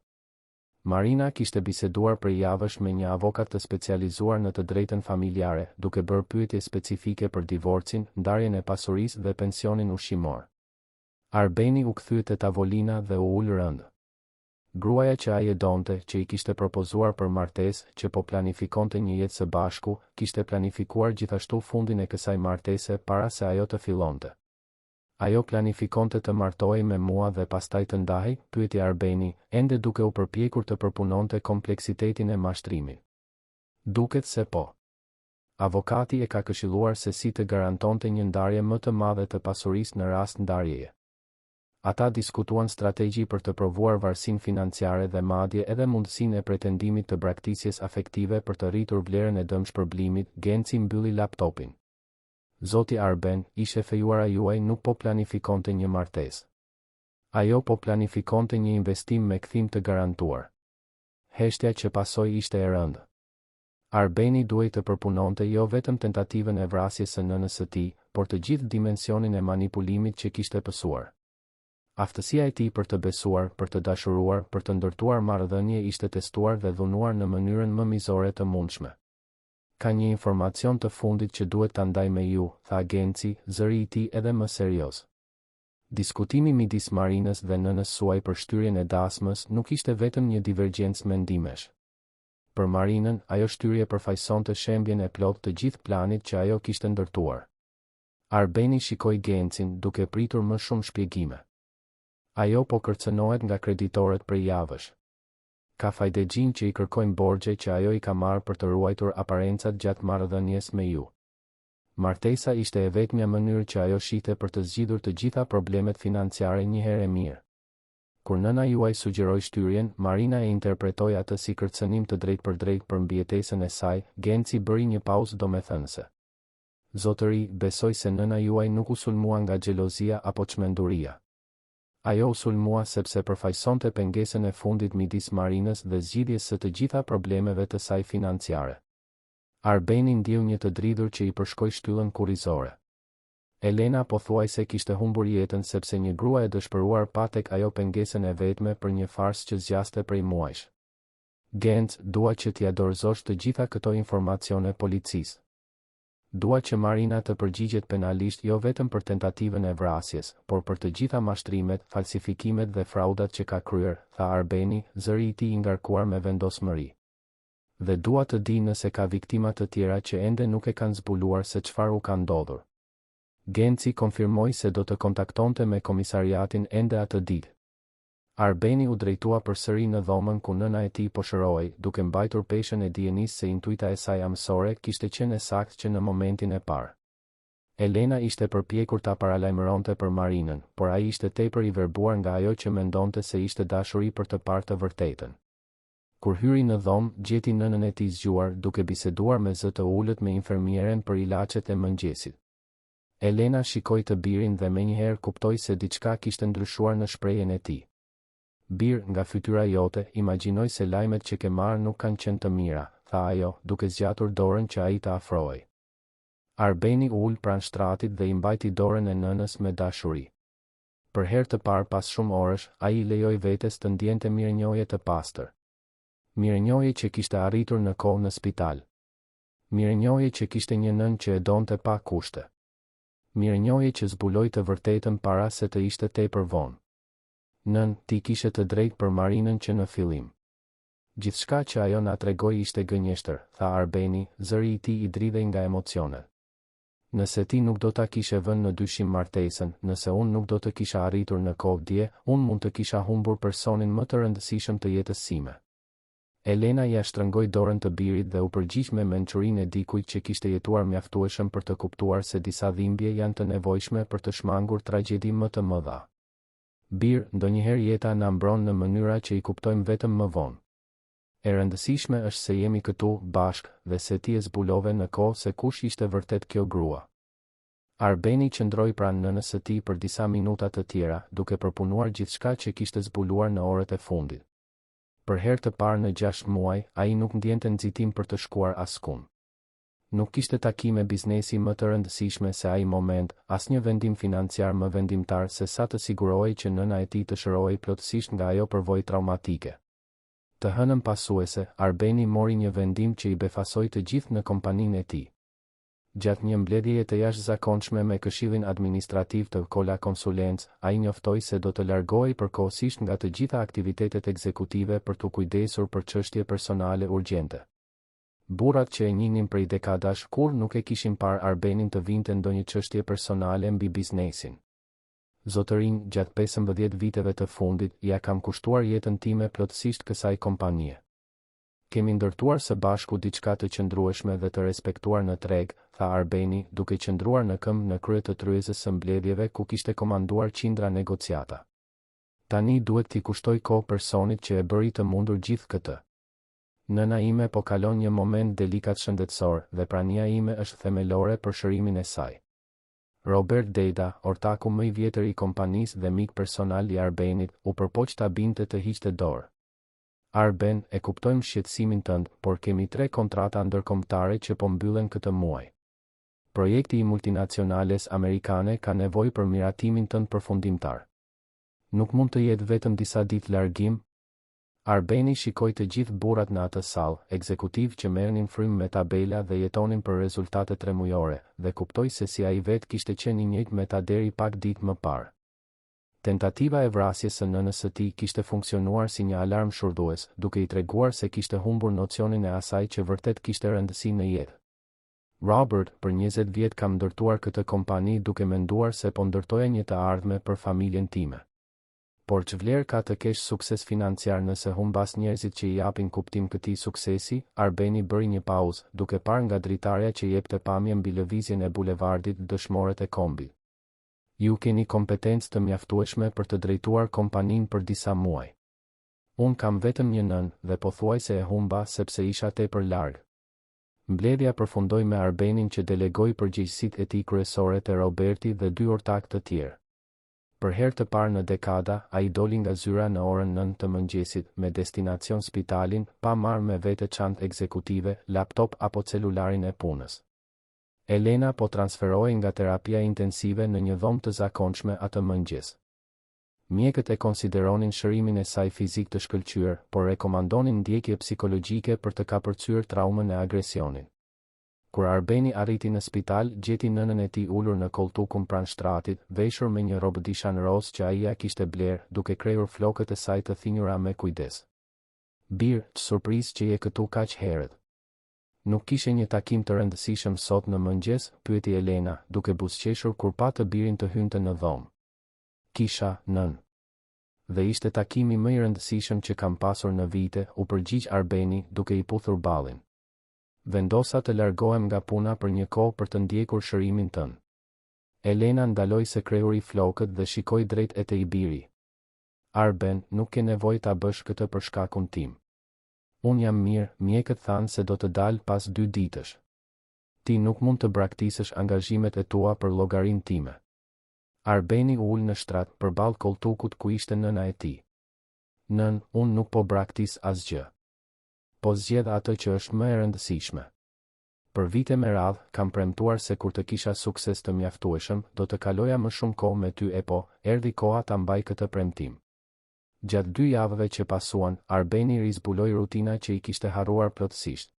Marina kishte biseduar për javësh me një avokat të specializuar në të drejtën familjare, duke bërë pyetje specifike për divorcin, ndarjen e pasurisë dhe pensionin ushqimor. Arbeni u kthye te tavolina dhe u ul rënd. Gruaja që ai e donte, që I kishte propozuar për martesë, që po planifikonte një jetë së bashku, kishte planifikuar gjithashtu fundin e kësaj martese para se ajo të fillonte. Ajo planifikonte të martohej me mua dhe pastaj të ndahej, pyeti Arbeni, ende duke u përpjekur të përpunonte kompleksitetin e mashtrimit. Duket se po. Avokati e ka këshilluar se si të garantonte një ndarje më të madhe të pasurisë në rast ndarjeje. Ata diskutuan strategji për të provuar varësinë financiare dhe madje edhe mundësinë e pretendimit të braktisjes afektive për të rritur vlerën e dëmshpërblimit. Genci mbylli laptopin. Zoti Arben, ishe fejuara juaj nuk po planifikonte një martesë. Ajo po planifikonte një investim me kthim të garantuar. Heshtja që pasoi ishte e rëndë. Arbeni duhej të përpunonte jo vetëm tentativën e vrasjes së nënës së tij, por të gjithë dimensionin e manipulimit që kishte pësuar. Aftësia e tij për të besuar, për të dashuruar, për të ndërtuar marrëdhënie ishte testuar dhe dhunuar në mënyrën më mizore të mundshme. Ka një informacion të fundit që duhet ta ndaj me ju, tha Genci, zëri I tij edhe më serioz. Diskutimi midis Marinës dhe nënës suaj për shtyrjen e dasmës nuk ishte vetëm një divergjencë mendimesh. Për Marinën, ajo shtyrje përfaqësonte shembjen e plotë të gjithë planit që ajo kishte ndërtuar. Arbeni shikoi Gencin duke pritur më shumë shpjegime. Ajo po kërcënohet nga kreditorët për javësh. Ka fajdegjin që I kërkojnë borxhe që ajo I ka marrë për të ruajtur aparencat gjatë marrëdhënies me ju. Martesa ishte e vetmja mënyrë që ajo shihte për të zgjidhur të gjitha problemet financiare një herë e mirë. Kur nëna juaj sugjeroi shtyrjen, Marina e interpretoi atë si kërcënim të drejtpërdrejtë për mbijetesën e saj. Genci bëri një pauzë domethënëse. Zotëri, besoj se nëna juaj nuk u sulmua nga xhelozia apo çmenduria. Ajo u sulmua sepse përfaqësonte pengesën e fundit midis Marinës dhe zgjidhjes së të gjitha problemeve të saj financiare. Arbeni ndiu një të dridhur që I përshkoi shtyllën kurrizore. Elena pothuajse kishte humbur jetën sepse një grua e dëshpëruar pa tek ajo pengesën e vetme për një farsë që zgjaste prej muajsh. Genc, dua që t'ia dorëzosh të gjitha këto informacione policisë. Dua që Marina të përgjigjet penalisht jo vetëm për tentativën e vrasjes, por për të gjitha mashtrimet, falsifikimet dhe fraudat që ka kryer, tha Arbeni, zëri I tij I ngarkuar me vendosmëri. Dhe dua të di nëse ka viktima të tjera që ende nuk e kanë zbuluar se çfarë u ka ndodhur. Genci konfirmoi se do të kontaktonte me komisariatin ende atë ditë. Arbeni u drejtua përsëri në dhomën ku nëna e tij po shërohej, duke mbajtur peshën e dijenisë se intuita e saj amësore kishte qenë e saktë që në momentin e parë. Elena ishte përpjekur ta paralajmëronte për Marinën, por ai ishte tepër I verbuar nga ajo që mendonte se ishte dashuri për të parë të vërtetën. Kur hyri në dhomë, gjeti nënën e tij zgjuar, duke biseduar me zë të ulët me infermieren për ilaçet e mëngjesit. Elena shikoi të birin dhe menjëherë kuptoi se diçka kishte ndryshuar në shprehjen e tij. Bir, nga fytyra jote, imagjinoj se lajmet që ke marrë nuk kanë qenë të mira, tha ajo, duke zgjatur dorën që ai të afrohej. Arbeni u ul pranë shtratit dhe I mbajti dorën e nënës me dashuri. Për herë të parë pas shumë orësh, ai I lejoi vetes të ndjente mirënjohje të pastër. Mirënjohje që kishte arritur në kohë në spital. Mirënjohje që kishte një nën që e donte pa kushte. Mirënjohje që zbuloi të vërtetën para se të ishte tepër vonë. Nën, ti kishe të drejtë për Marinën që në fillim. Gjithçka që ajo na tregoi ishte gënjeshtër, tha Arbeni, zëri I tij I dridhej nga emocionet. Nëse ti nuk do ta kishe vënë në dyshim martesën, nëse unë nuk do të kisha arritur në kohë dje, unë mund të kisha humbur personin më të rëndësishëm të jetës sime. Elena ja shtrëngoi dorën të birit dhe u përgjigj me mençurinë e dikujt që kishte jetuar mjaftueshëm për të kuptuar se disa dhimbje janë të nevojshme për të shmangur tragjedi më të mëdha. Bir, ndonjëherë jeta na mbron në mënyra që i kuptojmë vetëm më vonë. E rëndësishme është se jemi këtu, bashkë, dhe se ti e zbulove në kohë se kush ishte vërtet kjo grua. Arbeni qëndroi pranë nënës së tij për disa minuta të tjera, duke përpunuar gjithçka që kishte zbuluar në orët e fundit. Për herë të parë në 6 muaj, ai nuk ndjente nxitim për të shkuar askund. Nuk kishte takime biznesi më të rëndësishme se ai moment, asnjë vendim financiar më vendimtar se sa të sigurohej që nëna e tij të shërohej plotësisht nga ajo përvojë traumatike. Të hënën pasuese, Arbeni mori një vendim që i befasoi të gjithë në kompaninë e tij. Gjatë një mbledhjeje të jashtëzakonshme me Këshillin Administrativ të Kola Konsulencë, ai njoftoi se do të largohej përkohësisht nga të gjitha aktivitetet ekzekutive për t'u kujdesur për çështje personale urgjente. Burrat që e njihnin prej dekadash kur nuk e kishin parë Arbenin të vinte ndonjë çështje personale mbi biznesin. Zotërin, gjatë 15 viteve të fundit, ja kam kushtuar jetën time plotësisht kësaj kompanie. Kemi ndërtuar së bashku diçka të qëndrueshme dhe të respektuar në treg, tha Arbeni, duke qëndruar në këmbë në krye të tryezës së mbledhjeve ku kishte komanduar qindra negociata. Tani duhet t'i kushtoj kohë personit që e bëri të mundur gjithë këtë. Nëna ime po kalon një moment delikat shëndetësor dhe prania ime është themelore për shërimin e saj. Robert Deda, ortaku më i vjetër i kompanisë dhe mik personal i Arbenit, u përpoq ta binte të hiqte dorë. Arben, e kuptojmë shqetësimin tënd, por kemi 3 kontrata ndërkombëtare që po mbyllen këtë muaj. Projekti i multinacionales amerikane ka nevojë për miratimin tënd përfundimtar. Nuk mund të jetë vetëm disa ditë largim. Arbeni shikoi të gjithë burrat në atë sallë, ekzekutiv që merrnin frymë me tabela dhe jetonin për rezultate tremujore, dhe kuptoi se si ai vetë kishte qenë i njëjtë me ta deri pak ditë më parë. Tentativa e vrasjes së nënës së tij kishte funksionuar si një alarm shurdhues, duke i treguar se kishte humbur nocionin e asaj që vërtet kishte rëndësi në jetë. Robert, për 20 vjet kam ndërtuar këtë kompani duke menduar se po ndërtoja një të ardhme për familjen time. Por ç'vlerë ka të kesh sukses financiar nëse humbas njerëzit që i japin kuptim këtij suksesi? Arbeni bëri një pauzë, duke parë nga dritarja që jepte pamje mbi lëvizjen e bulevardit dëshmorët e kombit. Ju keni kompetencë të mjaftueshme për të drejtuar kompaninë për disa muaj. Unë kam vetëm një nën dhe pothuajse e humba sepse isha tepër larg. Mbledhja përfundoi me Arbenin që delegoi përgjegjësitë e tij kryesore te Roberti dhe 2 ortak të tjerë. Për herë të parë në dekada, ai doli nga zyra në orën 9 të mëngjesit me destinacion spitalin, pa marrë me vete çantë ekzekutive, laptop apo celularin e punës. Elena po transferohej nga terapia intensive në një dhomë të zakonshme atë mëngjes. Mjekët e konsideronin shërimin e saj fizik të shkëlqyer, por rekomandonin ndjekje psikologjike për të kapërcyer traumën e agresionit. Kur Arbeni arriti në spital, gjeti nënën e tij ulur në koltukun pranë shtratit, veshur me një robë dishan roz që ai ja kishte bler, duke krejur flokët e saj të thinjura me kujdes. Bir, surprizë që je këtu kaq herët. Nuk kishe një takim të rëndësishëm sot në mëngjes? Pyeti Elena, duke buzëqeshur kur pa të birin të hynte në dhomë. Kisha, nën. Dhe ishte takimi më i rëndësishëm që kam pasur në vite, u përgjigj Arbeni, duke i puthur ballin. Vendosa të largohem nga puna për një kohë për të ndjekur shërimin tënd. Elena ndaloi se krejuri flokët dhe shikoi drejt e te i biri. Arben, nuk ke nevojë ta bësh këtë për shkakun tim. Unë jam mirë, mjekët thanë se do të dal pas 2 ditësh. Ti nuk mund të braktisësh angazhimet e tua për llogarinë time. Arbeni u ul në shtrat përballë koltukut ku ishte nëna e tij. Nën, unë nuk po braktis asgjë. Po zgjedh atë që është më e rëndësishme. Për vite me radhë, kam premtuar se kur të kisha sukses të mjaftueshëm, do të kaloja më shumë kohë me ty e po, erdhi koha ta mbaj këtë premtim. Gjatë 2 javëve që pasuan, Arbeni rizbuloi rutina që i kishte harruar plotësisht.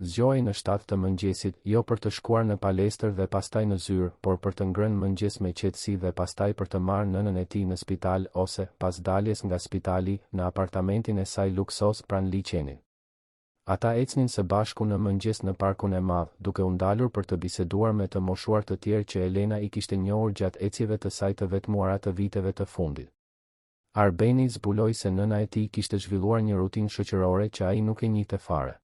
Zgjohej në 7 të mëngjesit, jo për të shkuar në palestër dhe pastaj në zyrë, por për të ngrënë mëngjes me qetësi dhe pastaj për të marrë nënën e tij në spital ose, pas daljes nga spitali, në apartamentin e saj luksos pranë liçenit. Ata ecnin së bashku në mëngjes në parkun e madh, duke u ndalur për të biseduar me të moshuar të tjerë që Elena i kishte njohur gjatë ecjeve të saj të vetmuara të viteve të fundit. Arbeni zbuloi se nëna e tij kishte zhvilluar një rutinë shoqërore që ai nuk e njihte fare.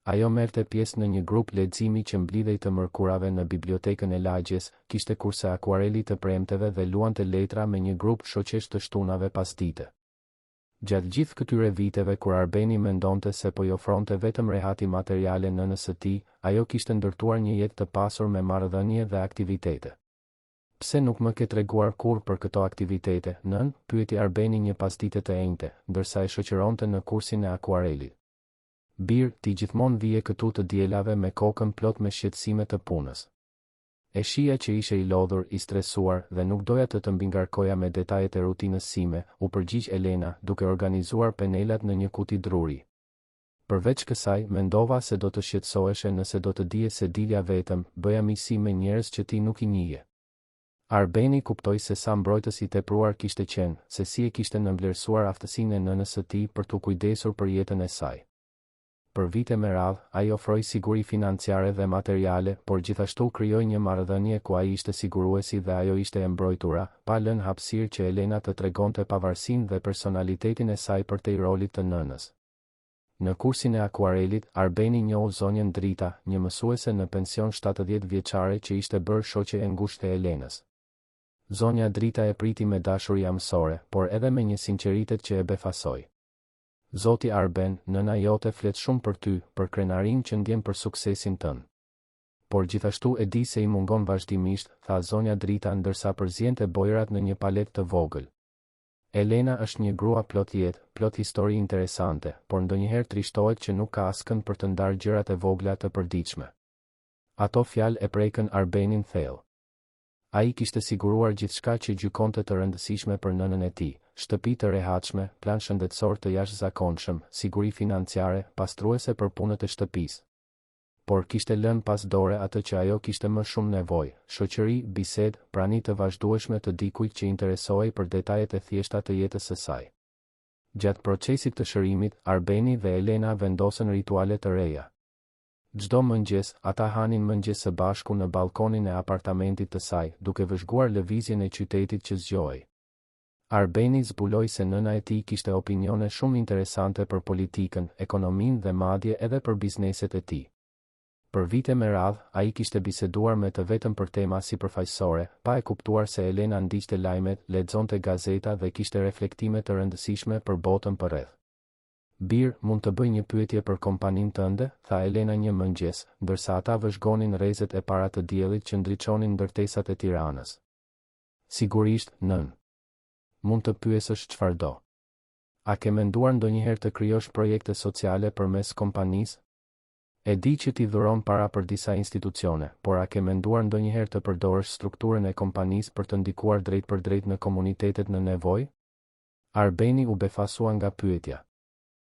Ajo merrte pjesë në një grup leximi që mblidhej të mërkurave në bibliotekën e lagjes, kishte kurse akuareli të premteve dhe luante letra me një grup shoqesh të shtunave pasdite. Gjatë gjithë këtyre viteve kur Arbeni mendonte se po i ofronte vetëm rehati materiale nënës së tij, ajo kishte ndërtuar një jetë të pasur me marrëdhënie dhe aktivitete. Pse nuk më ke treguar kurrë për këto aktivitete, nën? Pyeti Arbeni një pasdite të enjte, ndërsa e shoqëronte në kursin e akuarelit. Bir, ti gjithmonë vije këtu të dielave me kokën plot me shqetësime të punës. E shija që ishe i lodhur, i stresuar dhe nuk doja të mbingarkoja me detajet e rutinës sime, u përgjigj Elena, duke organizuar penelat në një kuti druri. Përveç kësaj, mendova se do të shqetësoheshe nëse do të dije se dilja vetëm, bëja miqësi me njerëz që ti nuk i njihje. Arbeni kuptoi se sa mbrojtës i tepruar kishte qenë, se si e kishte nënvlerësuar aftësinë e nënës së tij për t'u kujdesur për jetën e saj. Për vite me radhë, ai ofroi siguri financiare dhe materiale, por gjithashtu krijoi një marrëdhënie ku ai ishte siguruesi dhe ajo ishte e mbrojtura, pa lënë hapësirë që Elena të tregonte pavarësinë dhe personalitetin e saj për te rolit të nënës. Në kursin e akuarelit, Arbeni njohu zonjën Drita, një mësuese në pension 70 vjeçare që ishte bërë shoqe e ngushtë e Elenës. Zonja Drita e priti me dashuri mësore, por edhe me një sinqeritet që e befasoi. Zoti Arben, nëna jote flet shumë për ty, për krenarinë që ndjen për suksesin tënd. Por gjithashtu e di se i mungon vazhdimisht, tha zonja Drita ndërsa përziente bojrat në një palet të vogël. Elena është një grua plot jetë, plot histori interesante, por ndonjëherë trishtohet që nuk ka askënd për të ndarë gjërat e vogla të përditshme. Ato fjalë e prekën Arbenin thellë. Ai kishte siguruar gjithçka që gjykonte të rëndësishme për nënën e tij, shtëpi të rehatshme, plan shëndetësor të jashtëzakonshëm, siguri financiare, pastruese për punët e shtëpisë. Por kishte lënë pas dore atë që ajo kishte më shumë nevojë, shoqëri, bisedë, prani të vazhdueshme të dikujt që interesohej për detajet e thjeshta të jetës së saj. Gjatë procesit të shërimit, Arbeni dhe Elena vendosën rituale të reja. Çdo mëngjes, ata hanin mëngjes së bashku në balkonin e apartamentit të saj, duke vëzhguar lëvizjen e qytetit që zgjohej. Arbeni zbuloi se nëna e tij kishte opinione shumë interesante për politikën, ekonominë dhe madje edhe për bizneset e tij. Për vite me radhë, ai kishte biseduar me të vetëm për tema sipërfaqësore, pa e kuptuar se Elena ndiqte lajmet, lexonte gazeta dhe kishte reflektime të rëndësishme për botën përreth. Bir, mund të bëj një pyetje për kompaninë tënde, tha Elena një mëngjes, ndërsa ata vëzhgonin rrezet e para të diellit që ndriçonin ndërtesat e Tiranës. Sigurisht, nën. Mund të pyesësh çfarëdo. A ke menduar ndonjëherë të krijosh projekte sociale përmes kompanisë? E di që ti dhuron para për disa institucione, por a ke menduar ndonjëherë të përdorësh strukturën e kompanisë për të ndikuar drejt për drejt në komunitetet në nevojë? Arbeni u befasua nga pyetja.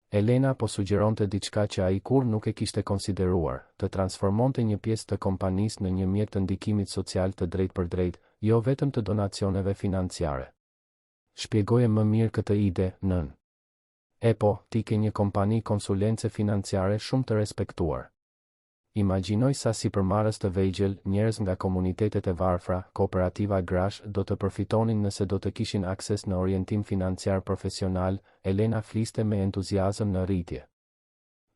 Elena po sugjeronte diçka që ai kurrë nuk e kishte konsideruar, të transformonte një pjesë të kompanisë në një mjet të ndikimit social të drejt për drejt, jo vetëm të donacioneve financiare. Shpjegoje më mirë këtë ide, nën. E po, ti ke një kompani konsulence financiare shumë të respektuar. Imagjinoj sa sipërmarrës të vegjël, njerëz nga komunitetet e varfra, kooperativa grash do të përfitonin nëse do të kishin akses në orientim financiar profesional, Elena fliste me entuziazëm në rritje.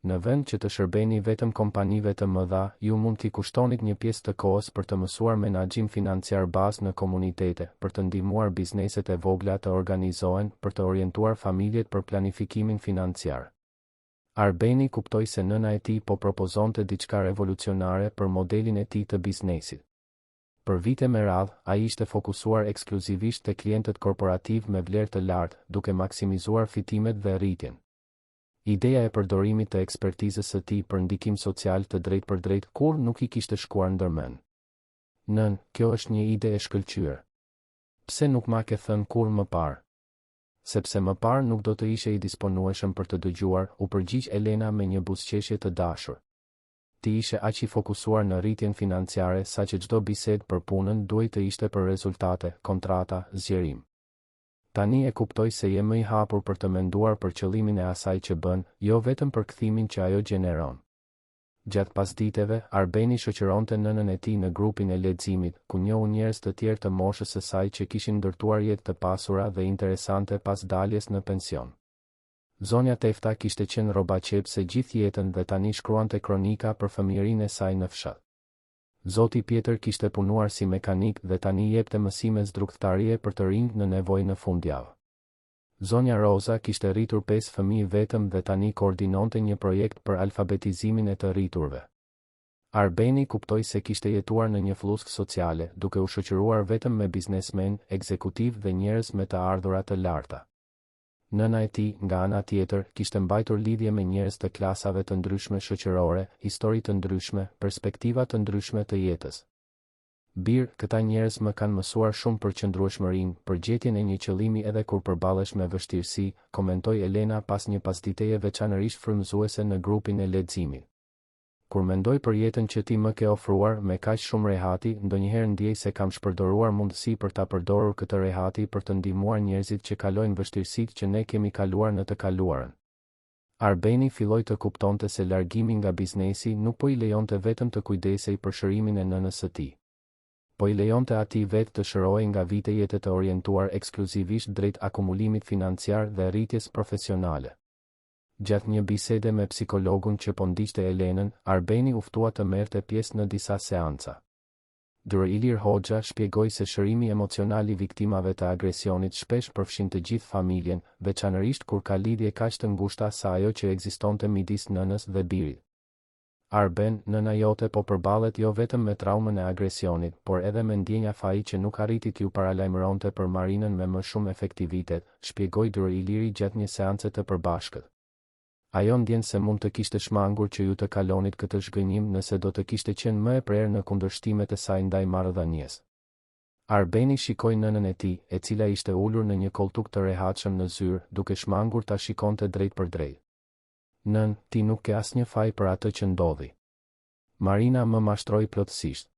Në vend që të shërbeni vetëm kompanive të mëdha, ju mund t'i kushtonit një pjesë të kohës për të mësuar menaxhim financiar bazë në komunitete, për të ndihmuar bizneset e vogla të organizohen, për të orientuar familjet për planifikimin financiar. Arbeni kuptoi se nëna e tij po propozonte diçka revolucionare për modelin e tij të biznesit. Për vite me radhë, ai ishte fokusuar ekskluzivisht te klientët korporativ me vlerë të lartë, duke maksimizuar fitimet dhe rritjen. Ideja e përdorimit të ekspertizës së tij për ndikim social të drejtë për drejtë kurrë nuk i kishte shkuar ndërmend. Nën, kjo është një ide e shkëlqyer. Pse nuk ma ke thënë kurrë më parë? Sepse më parë nuk do të ishe i disponueshëm për të dëgjuar, u përgjigj Elena me një buzëqeshje të dashur. Ti ishe aq i fokusuar në rritjen financiare sa që çdo bisedë për punën duhej të ishte për rezultate, kontrata, zgjerim. Tani e kuptoj se je më i hapur për të menduar për qëllimin e asaj që bën, jo vetëm për kthimin që ajo gjeneron. Gjatë pasditeve, Arbeni shoqëronte nënën e tij në grupin e leximit, ku njohu njerëz të tjerë të moshës së saj që kishin ndërtuar jetë të pasura dhe interesante pas daljes në pension. Zonja Tefta kishte qenë robaqepse gjithë jetën dhe tani shkruante kronika për fëmijërinë e saj në fshat. Zoti Pjetër kishte punuar si mekanik dhe tani jepte mësime zdrugtarie për të rinjt në nevojë në fundjavë. Zonja Roza kishte rritur 5 fëmijë vetëm dhe tani koordinonte një projekt për alfabetizimin e të rriturve. Arbeni kuptoi se kishte jetuar në një fluskë sociale, duke u shoqëruar vetëm me biznesmen, ekzekutiv dhe njerëz me të ardhurat të larta. Nëna e tij, nga ana tjetër, kishte mbajtur lidhje me njerëz të klasave të ndryshme shoqërore, histori të ndryshme, perspektiva të ndryshme të jetës. Birë, këta njerëz më kanë mësuar shumë për qëndrueshmërinë, për gjetjen e një qëllimi edhe kur përballesh me vështirësi, komentoi Elena pas një pasditeje veçanërisht frymëzuese në grupin e leximit. Kur mendoj për jetën që ti më ke ofruar me kaq shumë rehati, ndonjëherë ndjej se kam shpërdoruar mundësi për ta përdorur këtë rehati për të ndihmuar njerëzit që kalojnë vështirësitë që ne kemi kaluar në të kaluarën. Arbeni filloi të kuptonte se largimi nga biznesi nuk po I lejonte vetëm të kujdesej për shërimin e nënës së tij, po I lejonte atij vetë të shërohej nga vite jete të orientuar ekskluzivisht drejt akumulimit financiar dhe rritjes profesionale. Gjatë një bisede me psikologun që po ndiqte Elenën, Arbeni u ftua të merrte pjesë në disa seanca. Dr. Ilir Hoxha shpjegoi se shërimi emocional I viktimave të agresionit shpesh përfshin të gjithë familjen, veçanërisht kur ka lidhje kaq të ngushta sa ajo që ekzistonte midis nënës dhe birit. Arben, nëna jote po përballet jo vetëm me traumën e agresionit, por edhe me ndjenja faji që nuk arriti t'ju paralajmëronte për Marinën me më shumë efektivitet, shpjegoi Dr. Iliri gjatë një seance të përbashkët. Ajo ndjen se mund të kishte shmangur që ju të kalonit këtë zhgënjim nëse do të kishte qenë më e prerë në kundërshtimet e saj ndaj marrëdhënies. Arbeni shikoi nënën e tij, e cila ishte ulur në një koltuk të rehatshëm në zyrë, duke shmangur ta shikonte drejt për drejt. Nën, ti nuk ke asnjë faj për atë që ndodhi. Marina më mashtroi plotësisht.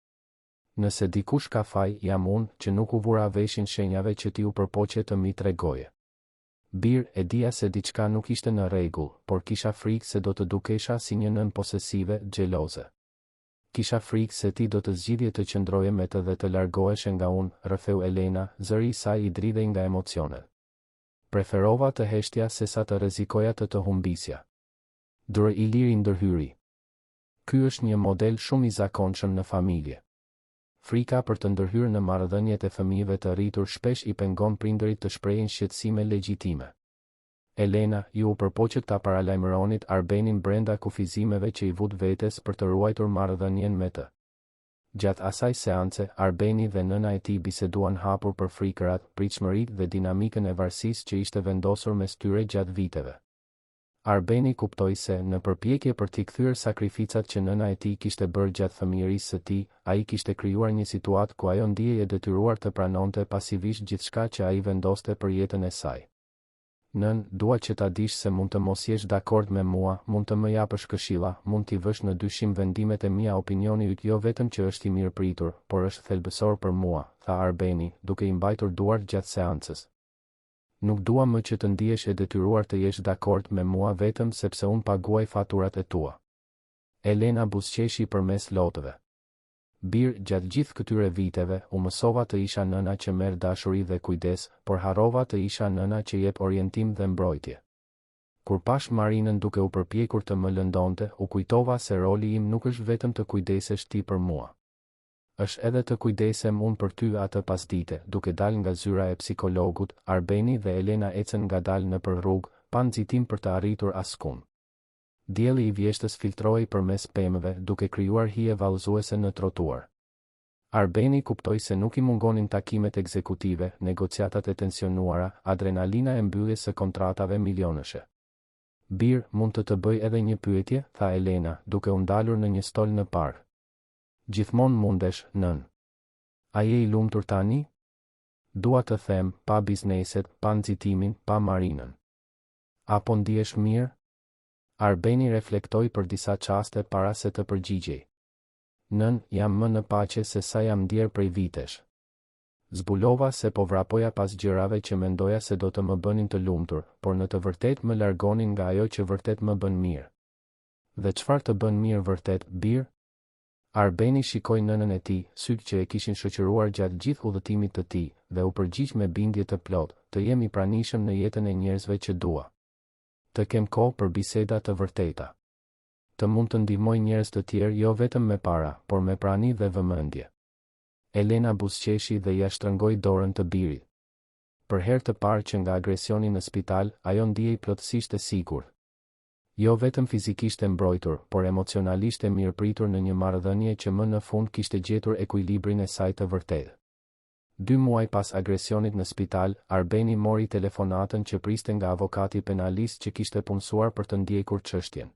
Nëse dikush ka faj, jam unë, që nuk u vura veshin shenjave që ti u përpoqe të mi tregoje. Bir, e dija se diçka nuk ishte në rregull, por kisha frikë se do të dukesha si një nën posesive, xheloze. Kisha frikë se ti do të zgjidhje të qëndroje me të dhe të largoheshe nga unë, rrëfeu Elena, zëri I saj I dridhej nga emocionet. Preferova të heshtja se sa të rrezikoja të humbisja. Dr. Iliri ndërhyri. Ky është një model shumë I zakonshëm në familje. Frika për të ndërhyrë në marrëdhëniet e fëmijëve të rritur shpesh I pengon prindërit të shprehin shqetësime legjitime. Elena, ju u përpoqët ta paralajmëronit Arbenin brenda kufizimeve që I vut vetes për të ruajtur marrëdhënien me të. Gjatë asaj seance, Arbeni dhe nëna e tij biseduan hapur për frikërat, pritshmëritë dhe dinamikën e varësisë që ishte vendosur mes tyre gjatë viteve. Arbeni kuptoi se, në përpjekje për t'i kthyer sakrificat që nëna e tij kishte bërë gjatë fëmijërisë së tij, ai kishte krijuar një situatë ku ajo ndihej e detyruar të pranonte pasivisht gjithçka që ai vendoste për jetën e saj. Nën, dua që ta dish se mund të mos jesh dakord me mua, mund të më japësh këshilla, mund t'i vësh në dyshim vendimet e mia, opinioni yt jo vetëm që është I mirëpritur, por është thelbësor për mua, tha Arbeni, duke I mbajtur duart gjatë seancës. Nuk dua më që të ndihesh e detyruar të jesh dakord me mua vetëm sepse unë paguaj faturat e tua. Elena buzëqeshi përmes lotëve. Bir, gjatë gjithë këtyre viteve, u mësova të isha nëna që merr dashuri dhe kujdes, por harrova të isha nëna që jep orientim dhe mbrojtje. Kur pash Marinën duke u përpjekur të më lëndonte, u kujtova se roli im nuk është vetëm të kujdesesh ti për mua. Është edhe të kujdesem unë për ty atë pasdite, duke dal nga zyra e psikologut, Arbeni dhe Elena ecën ngadalë nëpër rrugë, pa nxitim për të arritur askund. Dielli I vjeshtës filtrohej përmes pemëve, duke krijuar hije vallëzuese në trotuar. Arbeni kuptoi se nuk I mungonin takimet ekzekutive, negociatat e tensionuara, adrenalina e mbylljes së kontratave milionëshe. Bir, mund të bëj edhe një pyetje, tha Elena, duke u ndalur në një stol në park. Gjithmonë mundesh, nën. A je I lumtur tani? Dua të them, pa bizneset, pa nxitimin, pa Marinën. Apo ndihesh mirë? Arbeni reflektoi për disa çaste para se të përgjigjej. Nën, jam më në paqe se sa jam ndier prej vitesh. Zbulova se po vrapoja pas gjërave që mendoja se do të më bënin të lumtur, por në të vërtet më largonin nga ajo që vërtet më bën mirë. Dhe çfarë të bën mirë vërtet, bir? Arbeni shikoi nënën e tij, sytë që e kishin shoqëruar gjatë gjithë udhëtimit të tij, dhe u përgjigj me bindje të plotë, të jem i pranishëm në jetën e njerëzve që dua. Të kem kohë për biseda të vërteta. Të mund të ndihmoj njerëz të tjerë jo vetëm me para, por me prani dhe vëmendje. Elena buzëqeshi dhe ja shtrëngoi dorën të birit. Për herë të parë që nga agresioni në spital, ajo ndihej plotësisht e sigurt. Jo vetëm fizikisht e mbrojtur, por emocionalisht e mirëpritur në një marrëdhënie që më në fund kishte gjetur ekuilibrin e saj të vërtetë. 2 muaj pas agresionit në spital, Arbeni mori telefonatën që priste nga avokati penalist që kishte punësuar për të ndjekur çështjen.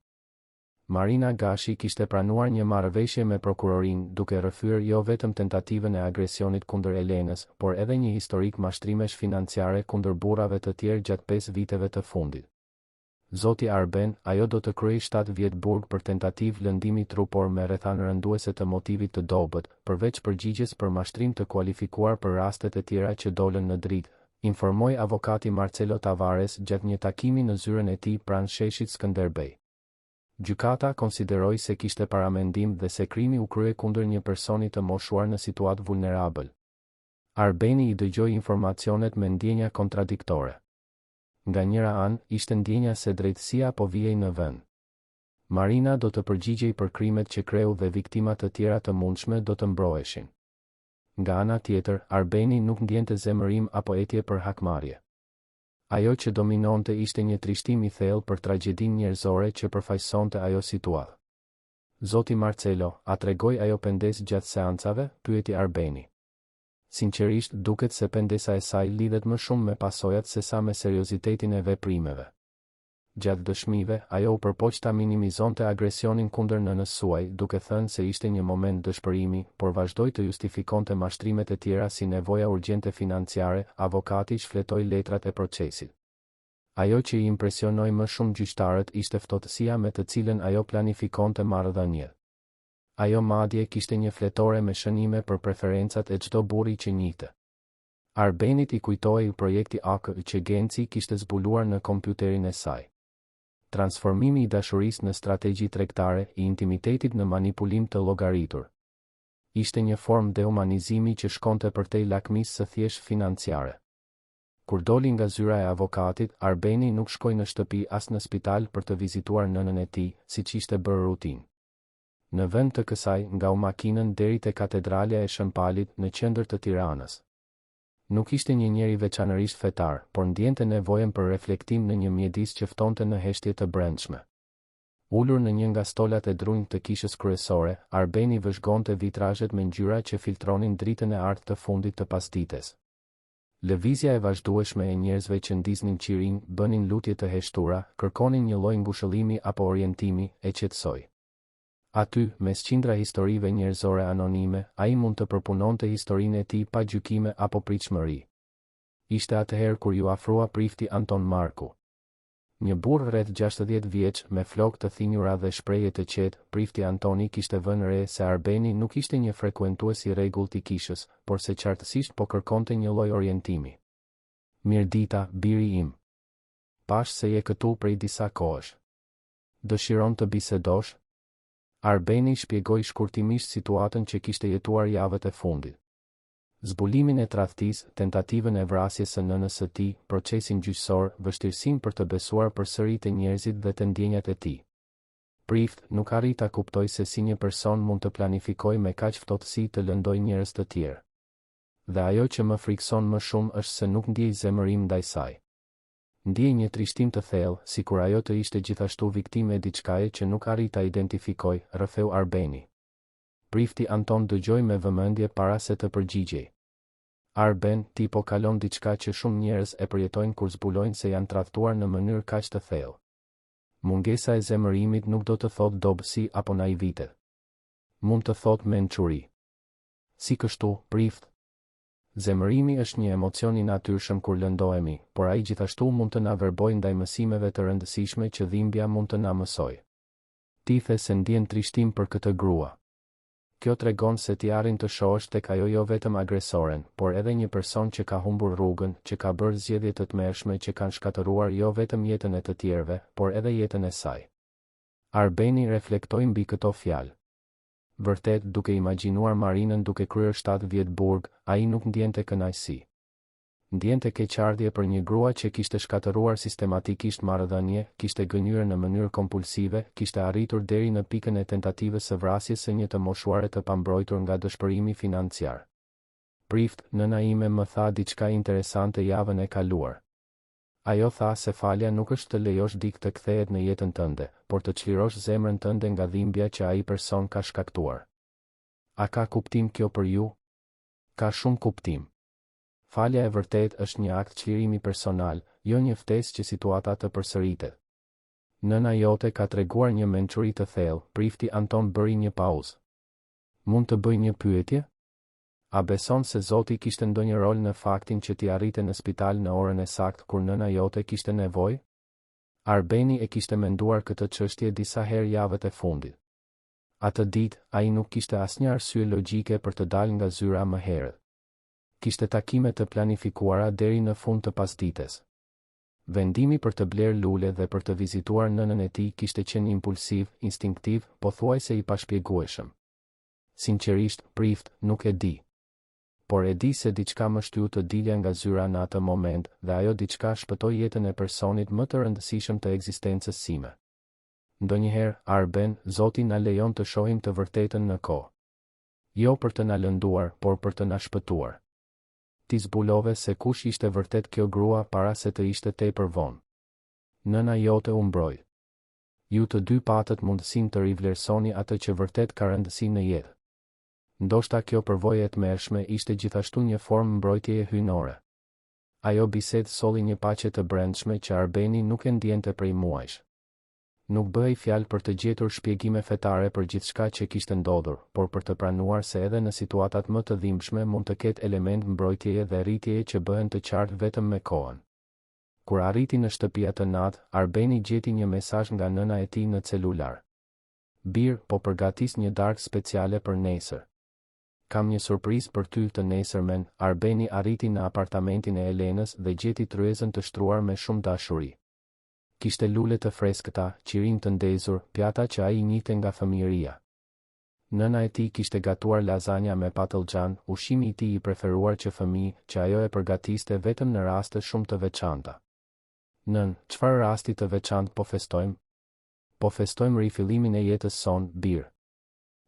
Marina Gashi kishte pranuar një marrëveshje me prokurorin, duke rrëfyer jo vetëm tentativën e agresionit kundër Elenës, por edhe një historik mashtrimesh financiare kundër burrave të tjerë gjatë 5 viteve të fundit. Zoti Arben, ajo do të kryej 7 vjet burg për tentativë lëndimi trupor me rrethanë rënduese të motivit të dobët, përveç përgjigjes për mashtrim të kualifikuar për rastet e tjera që dolën në dritë, informoi avokati Marcelo Tavares gjatë një takimi në zyrën e tij pranë sheshit Skënderbej. Gjykata konsideroi se kishte paramendim dhe se krimi u krye kundër një personi të moshuar në situatë vulnerabël. Arbeni i dëgjoi informacionet me ndjenja kontradiktore. Nga njëra anë, ishte ndjenja se drejtësia po vijej në vend. Marina do të përgjigjej për krimet që kreu dhe viktimat të tjera të mundshme do të mbroheshin. Nga ana tjetër, Arbeni nuk ndjente zemërim apo etje për hakmarrje. Ajo që dominonte ishte një trishtim i thellë për tragjedinë njerëzore që përfaqësonte ajo situatë. Zoti Marcelo, a tregoi ajo pendes gjatë seancave? Pyeti Arbeni. Sinqerisht, duket se pendesa e saj lidhet më shumë me pasojat se sa me seriozitetin e veprimeve. Gjatë dëshmive, ajo u përpoq ta minimizonte agresionin kundër nënës suaj, duke thënë se ishte një moment dëshpërimi, por vazhdoi të justifikonte mashtrimet e tjera si nevoja urgjente financiare. Avokati shfletoi letrat e procesit. Ajo që i impresionoi më shumë gjyqtarët ishte ftohtësia me të cilën ajo planifikonte marrëdhëniet. Ajo madje kishte një fletore me shënime për preferencat e çdo burri që njihte. Arbenit i kujtohej projekti AK që Genci kishte zbuluar në kompjuterin e saj. Transformimi i dashurisë në strategji tregtare, i intimitetit në manipulim të llogaritur. Ishte një formë dehumanizimi që shkonte përtej lakmisë së thjesht financiare. Kur doli nga zyra e avokatit, Arbeni nuk shkoi në shtëpi as në spital për të vizituar nënën e tij, siç ishte bërë rutinë. Në vend të kësaj, ngau makinën deri te katedralja e Shëmpalit në qendër të Tiranës. Nuk ishte një njeri veçanërisht fetar, por ndjente nevojën për reflektim në një mjedis që ftonte në heshtje të brendshme. Ulur në një nga stolat e drunjë të kishës kryesore, Arbeni vëzhgonte vitrazhet me ngjyra që filtronin dritën e artë të fundit të pasdites. Lëvizja e vazhdueshme e njerëzve që ndiznin qirin, bënin lutje të heshtura, kërkonin një lloj ngushëllimi apo orientimi, e qetësoi. Aty, mes qindra historive njerëzore anonime, ai mund të përpunonte historinë e tij pa gjykime apo pritshmëri. Ishte atëherë kur ju afrua prifti Anton Marku. Një burr rreth 60 vjeç, me flokë të thinjura dhe shprehje të qetë, prifti Antoni kishte vënë re se Arbeni nuk ishte një frekuentues i rregullt i kishës, por se qartësisht po kërkonte një lloj orientimi. Mirdita, biri im. Pash se je këtu prej disa kohësh. Dëshiron të bisedosh? Arbeni shpjegoi shkurtimisht situatën që kishte jetuar javët e fundit. Zbulimin e tradhtisë, tentativën e vrasjes së nënës së tij, procesin gjyqësor, vështirësinë për të besuar përsëri te njerëzit dhe te ndjenjat e tij. Prift nuk arrit ta kuptoj se si një person mund të planifikojë me kaq ftohtësi të lëndojë njerëz të tjerë. Dhe ajo që më frikson më shumë është se nuk ndiej zemërim ndaj saj. Ndiej një trishtim të thellë, sikur ajo të ishte gjithashtu viktime e diçkaje që nuk arrit ta identifikoj, rrëfeu Arbeni. Prifti Anton dëgjoi me vëmendje para se të përgjigjej. Arben, ti po kalon diçka që shumë njerëz e përjetojnë kur zbulojnë se janë tradhtuar në mënyrë kaq të thellë. Mungesa e zemërimit nuk do të thotë dobësi apo naivitet. Mund të thotë mençuri. Si kështu, prift? Zemërimi është një emocion i natyrshëm kur lëndohemi, por ai gjithashtu mund të na verbojë ndaj mësimeve të rëndësishme që dhimbja mund të na mësojë. Ti the se ndjen trishtim për këtë grua. Kjo tregon se ti arrin të shohësh tek ajo jo vetëm agresoren, por edhe një person që ka humbur rrugën, që ka bërë zgjedhje të tmerrshme që kanë shkatëruar jo vetëm jetën e të tjerëve, por edhe jetën e saj. Arbeni reflektoi mbi këto fjalë. Vërtet, duke imagjinuar Marinën duke kryer 7 vjet burg, ai nuk ndjente kënaqësi. Ndjente keqardhje për një grua që kishte shkatëruar sistematikisht marrëdhënie, kishte gënjur në mënyrë kompulsive, kishte arritur deri në pikën e tentativës së vrasjes së një të moshuare të pambrojtur nga dëshpërimi financiar. Prift, nëna ime më tha diçka interesante javën e kaluar. Ajo tha se falja nuk është të lejosh dikë të kthehet në jetën tënde, por të çlirosh zemrën tënde nga dhimbja që ai person ka shkaktuar. A ka kuptim kjo për ju? Ka shumë kuptim. Falja e vërtet është një akt çlirimi personal, jo një ftesë që situata të përsëritet. Nëna jote ka treguar një mençuri të thellë, prifti Anton bëri një pauzë. Mund të bëj një pyetje? A beson se Zoti kishte ndonjë rol në faktin që ti arrite në spital në orën e saktë kur nëna jote kishte nevojë? Arbeni e kishte menduar këtë çështje disa herë javët e fundit. Atë ditë, ai nuk kishte asnjë arsye logjike për të dalë nga zyra më herët. Kishte takime të planifikuara deri në fund të pasdites. Vendimi për të bler lule dhe për të vizituar nënën e tij kishte qenë impulsiv, instinktiv, pothuajse i pashpjegueshëm. Sinqerisht, prift, nuk e di. Por e di se diçka më shtyu të dilja nga zyra në atë moment, dhe ajo diçka shpëtoi jetën e personit më të rëndësishëm të ekzistencës sime. Ndonjëherë, Arben, Zoti na lejon të shohim të vërtetën në kohë. Jo për të na lënduar, por për të na shpëtuar. Ti zbulove se kush ishte vërtet kjo grua para se të ishte tepër vonë. Nëna jote u mbroj. Ju të dy patët mundësinë të rivlerësoni atë që vërtet ka rëndësi në jetë. Ndoshta kjo përvojë e tmerrshme ishte gjithashtu një formë mbrojtjeje hyjnore. Ajo bisedë solli një paqe të brendshme që Arbeni nuk e ndjente prej muajsh. Nuk bëhej fjalë për të gjetur shpjegime fetare për gjithçka që kishte ndodhur, por për të pranuar se edhe në situatat më të dhimbshme mund të ketë element mbrojtjeje dhe rritjeje që bëhen të qartë vetëm me kohën. Kur arriti në shtëpi atë natë, Arbeni gjeti një mesazh nga nëna e tij në celular. Bir, po përgatis një darkë speciale për nesër. Kam një surprizë për ty të nesërmen. Arbeni arriti në apartamentin e Elenës dhe gjeti tryezën të shtruar me shumë dashuri. Kishte lule të freskëta, qirim të ndezur, pjata që ai njihte nga fëmijëria. Nëna e tij kishte gatuar lazanja me patlıcan, ushqimi i tij i preferuar që fëmijë, që ajo e përgatiste vetëm në raste shumë të veçanta. Nën, çfarë rasti të veçantë po festojmë? Po festojmë rifillimin e jetës son, bir.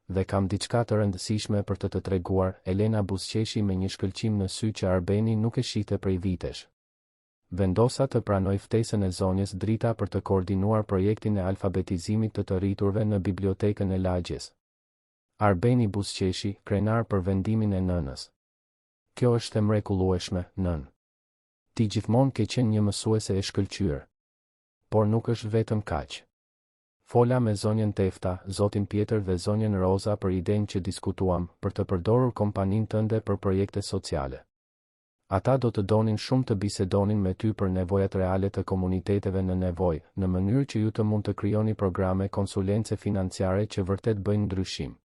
Dhe kam diçka të rëndësishme për të treguar, Elena buzëqeshi me një shkëlqim në sy që Arbeni nuk e shihte prej vitesh. Vendosa të pranoj ftesën e zonjës Drita për të koordinuar projektin e alfabetizimit të rriturve në bibliotekën e lagjes. Arbeni buzëqeshi, krenar për vendimin e nënës. Kjo është e mrekullueshme, nën. Ti gjithmonë ke qenë një mësuese e shkëlqyer. Por nuk është vetëm kaq. Fola me zonjën Tefta, zotin Pjetër dhe zonjën Roza për idenë që diskutuam, për të përdorur kompaninë tënde për projekte sociale. Ata do të donin shumë të bisedonin me ty për nevojat reale të komuniteteve në nevojë, në mënyrë që ju të mund të krijoni programe konsulence financiare që vërtet bëjnë ndryshim.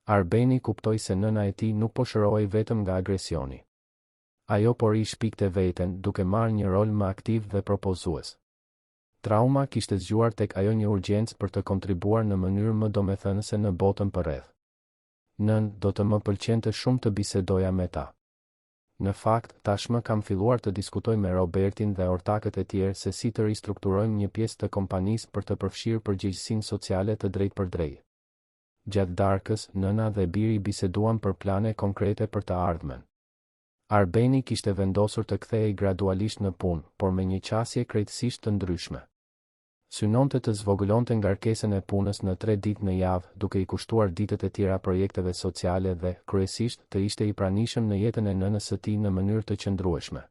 Arbeni kuptoi se nëna e tij nuk po shërohej vetëm nga agresioni. Ajo por i shpikte veten, duke marrë një rol më aktiv dhe propozues. Trauma kishte zgjuar tek ajo një urgjencë për të kontribuar në mënyrë më domethënëse në botën përreth. Nën, do të më pëlqente shumë të bisedoja me ta. Në fakt, tashmë kam filluar të diskutoj me Robertin dhe ortakët e tjerë se si të ristrukturojmë një pjesë të kompanisë për të përfshirë përgjegjësinë sociale të drejtpërdrejtë. Gjatë darkës, nëna dhe biri biseduan për plane konkrete për të ardhmen. Arbeni kishte vendosur të kthehej gradualisht në punë, por me një qasje krejtësisht të ndryshme. Synonte të zvogëlonte ngarkesën e punës në 3 ditë në javë, duke i kushtuar ditët e tjera projekteve sociale dhe, kryesisht, të ishte i pranishëm në jetën e nënës së tij në mënyrë të qëndrueshme.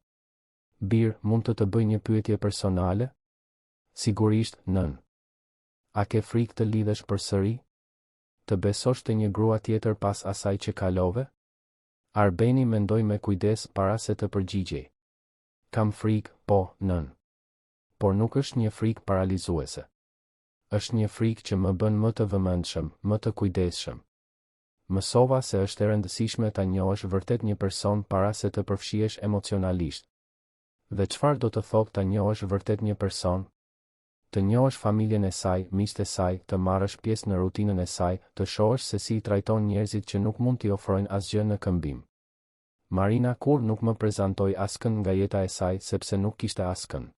Bir, mund të bëj një pyetje personale? Sigurisht, nën. A ke frikë të lidhesh përsëri? Të besosh te një grua tjetër pas asaj që kalove? Arbeni mendoi me kujdes para se të përgjigjej. Kam frikë, po, nën. Por nuk është një frikë paralizuese. Është një frikë që më bën më të vëmendshëm, më të kujdesshëm. Mësova se është e rëndësishme ta njohësh vërtet një person para se të përfshihesh emocionalisht. Dhe çfarë do të thotë ta njohësh vërtet një person? Të njohësh familjen e saj, miqtë e saj, të marrësh pjesë në rutinën e saj, të shohësh se si I trajton njerëzit që nuk mund t'i ofrojnë asgjë në këmbim. Marina kur nuk më prezantoi askën nga jeta e saj sepse nuk kishte askën.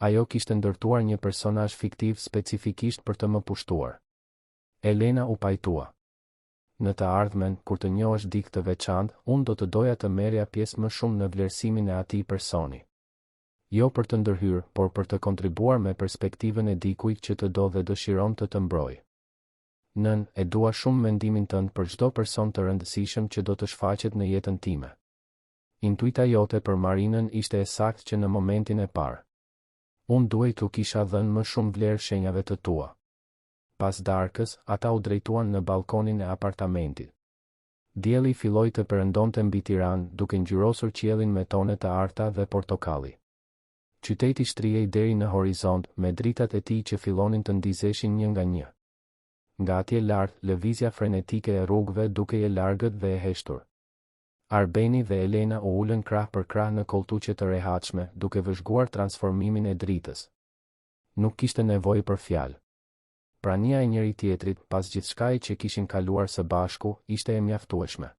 Ajo kishte ndërtuar një personazh fiktiv specifikisht për të më pushtuar. Elena u pajtua. Në të ardhmen, kur të njohësh dikë të veçantë, unë do të doja të merrja pjesë më shumë në vlerësimin e atij personi. Jo për të ndërhyrë, por për të kontribuar me perspektivën e dikujt që të do dhe dëshiron të mbrojë. Nën, e dua shumë mendimin tënd për çdo person të rëndësishëm që do të shfaqet në jetën time. Intuita jote për Marinën ishte e saktë që në momentin e parë. Unë duhej t'u kisha dhënë më shumë vlerë shenjave të tua. Pas darkës, ata u drejtuan në balkonin e apartamentit. Dielli filloi të perëndonte mbi Tiranë, duke ngjyrosur qiellin me tone të arta dhe portokalli. Qyteti shtrihej deri në horizont, me dritat e tij që fillonin të ndizeshin një nga një. Nga atje lart, lëvizja frenetike e rrugëve dukej e largët dhe e heshtur. Arbeni dhe Elena u ulën krah për krah në koltuqe të rehatshme, duke vëzhguar transformimin e dritës. Nuk kishte nevojë për fjalë. Prania e njëri tjetrit, pas gjithçkaje që kishin kaluar së bashku, ishte e mjaftueshme.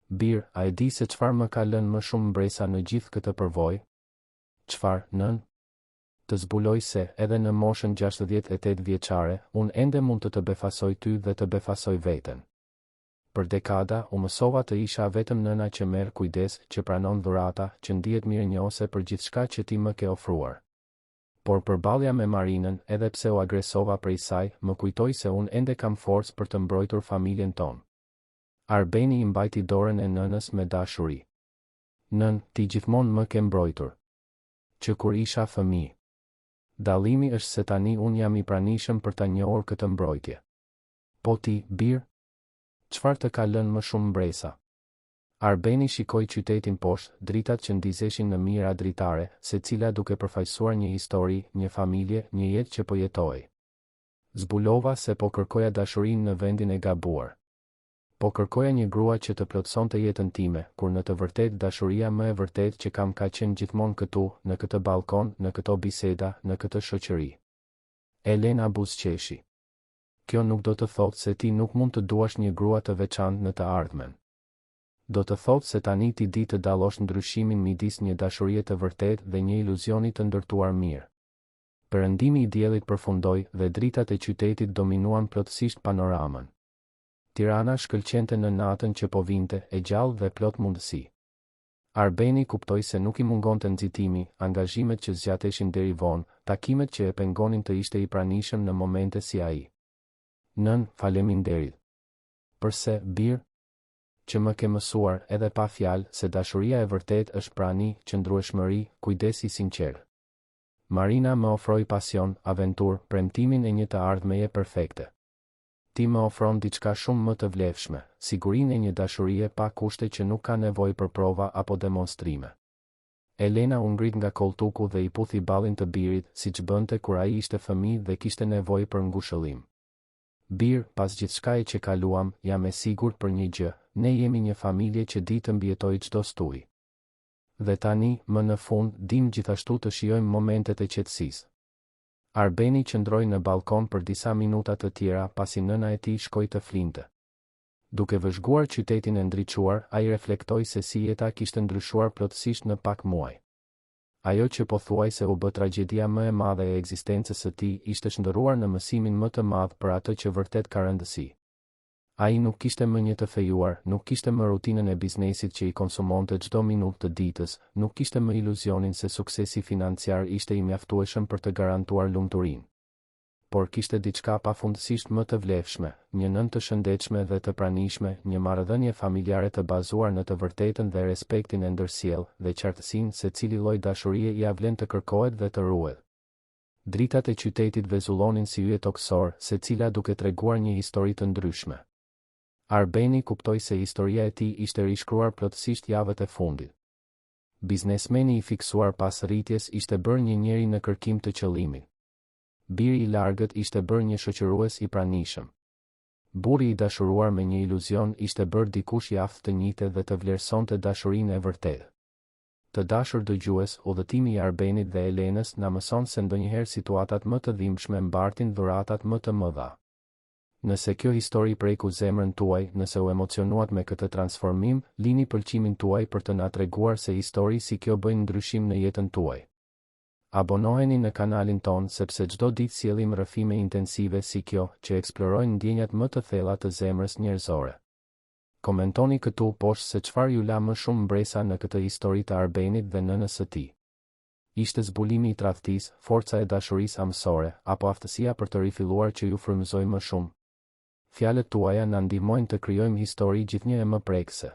Bir, a e di se çfarë më ka lënë më shumë mbresa në gjithë këtë përvojë? Çfarë, nën? Të zbuloj se, edhe në moshën 68 vjeçare, unë ende mund të befasoj ty dhe të befasoj veten. Për dekada, u mësova të isha vetëm nëna që merr kujdes, që pranon dhurata, që ndihet mirënjohëse për gjithçka që ti më ke ofruar. Por përballja me Marinën, edhe pse u agresova prej saj, më kujtoi se unë ende kam forcë për të mbrojtur familjen tonë. Arbeni I mbajti dorën e nënës me dashuri. Nën, ti gjithmonë më ke mbrojtur. Që kur isha fëmijë. Dallimi është se tani unë jam I pranishëm për ta njohur këtë mbrojtje. Po ti, bir? Çfarë të ka lënë më shumë mbresa? Arbeni shikoi qytetin poshtë, dritat që ndizeshin në mira dritare, secila duke përfaqësuar një histori, një familje, një jetë që po jetoi. Zbulova se po kërkoja dashurinë në vendin e gabuar. Po kërkoja një grua që të plotësonte jetën time, kur në të vërtetë dashuria më e vërtetë që kam ka qenë gjithmonë këtu, në këtë balkon, në këto biseda, në këtë shoqëri. Elena buzëqeshi. Kjo nuk do të thotë se ti nuk mund të duash një grua të veçantë në të ardhmen. Do të thotë se tani ti di të dallosh ndryshimin midis një dashurie të vërtetë dhe një iluzioni të ndërtuar mirë. Perëndimi I diellit përfundoi dhe dritat e qytetit dominuan plotësisht panoramën. Tirana shkëlqente në natën që po vinte, e gjallë dhe plot mundësi. Arbeni kuptoi se nuk I mungonte nxitimi, angazhimet që zgjateshin deri vonë, takimet që e pengonin të ishte I pranishëm në momente si ai. Nën, faleminderit. Përse, bir? Që më ke mësuar, edhe pa fjalë, se dashuria e vërtet është prani, qëndrueshmëri, kujdes I sinqert. Marina më ofroi pasion, aventurë, premtimin e një të ardhmeje perfekte. Ti më ofron diçka shumë më të vlefshme, sigurinë e një dashurie pa kushte që nuk ka nevojë për prova apo demonstrime. Elena u ngrit nga koltuku dhe I puthi ballin të birit, siç bënte kur ai ishte fëmijë dhe kishte nevojë për ngushëllim. Bir, pas gjithçkaje që kaluam, jam e sigurt për një gjë, ne jemi një familje që di të mbijetojë çdo stuj. Dhe tani, më në fund, dim gjithashtu të shijojmë momentet e qetësisë. Arbeni qëndroi në balkon për disa minuta të tjera pasi nëna e tij shkoi të flinte. Duke vëzhguar qytetin e ndriçuar, ai reflektoi se si jeta kishte ndryshuar plotësisht në pak muaj. Ajo që po thuajse u bë tragjedia më e madhe e ekzistencës së tij ishte shndërruar në mësimin më të madh për atë që vërtet ka rëndësi. Ai nuk kishte më një të fejuar, nuk kishte më rutinën e biznesit që I konsumonte çdo minutë të ditës, nuk kishte më iluzionin se suksesi financiar ishte I mjaftueshëm për të garantuar lumturinë. Por kishte diçka pafundësisht më të vlefshme, një nënë të shëndetshme dhe të pranishme, një marrëdhënie familjare të bazuar në të vërtetën dhe respektin e ndërsjellë dhe qartësinë se cili lloj dashurie ia vlen të kërkohet dhe të ruhet. Dritat e qytetit vezullonin si yje toksor, secila duke treguar një histori të ndryshme. Arbeni kuptoi se historia e tij ishte rishkruar plotësisht javët e fundit. Biznesmeni I fiksuar pas rritjes ishte bërë një njeri në kërkim të qëllimit. Biri I largët ishte bërë një shoqërues I pranishëm. Burri i dashuruar me një iluzion ishte bërë dikush i aftë të njëjtë dhe të vlerësonte dashurinë e vërtetë. Të dashur dëgjues, udhëtimi i Arbenit dhe Elenës na mëson se ndonjëherë situatat më të dhimbshme mbartin dhuratat më të mëdha. Nëse kjo histori preku zemrën tuaj, nëse u emocionuat me këtë transformim, lini pëlqimin tuaj për të na treguar se histori si kjo bëjnë ndryshim në jetën tuaj. Abonoheni në kanalin ton sepse çdo ditë sjellim rrëfime intensive si kjo, që eksplorojnë ndjenjat më të thella të zemrës njerëzore. Komentoni këtu poshtë se çfarë ju la më shumë mbresa në këtë histori të Arbenit dhe nënës së tij. Ishte zbulimi i tradhtisë, forca e dashurisë amësore, apo aftësia për të rifilluar që ju frymëzoi më shumë? Fjalët tuaja na ndihmojnë të krijojmë histori gjithnjë më prekëse.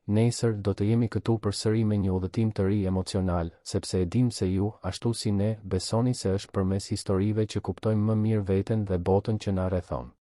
Nesër do të jemi këtu përsëri me një udhëtim të ri emocional, sepse e dim se ju, ashtu si ne, besoni se është përmes historive që kuptojmë më mirë veten dhe botën që na rrethon.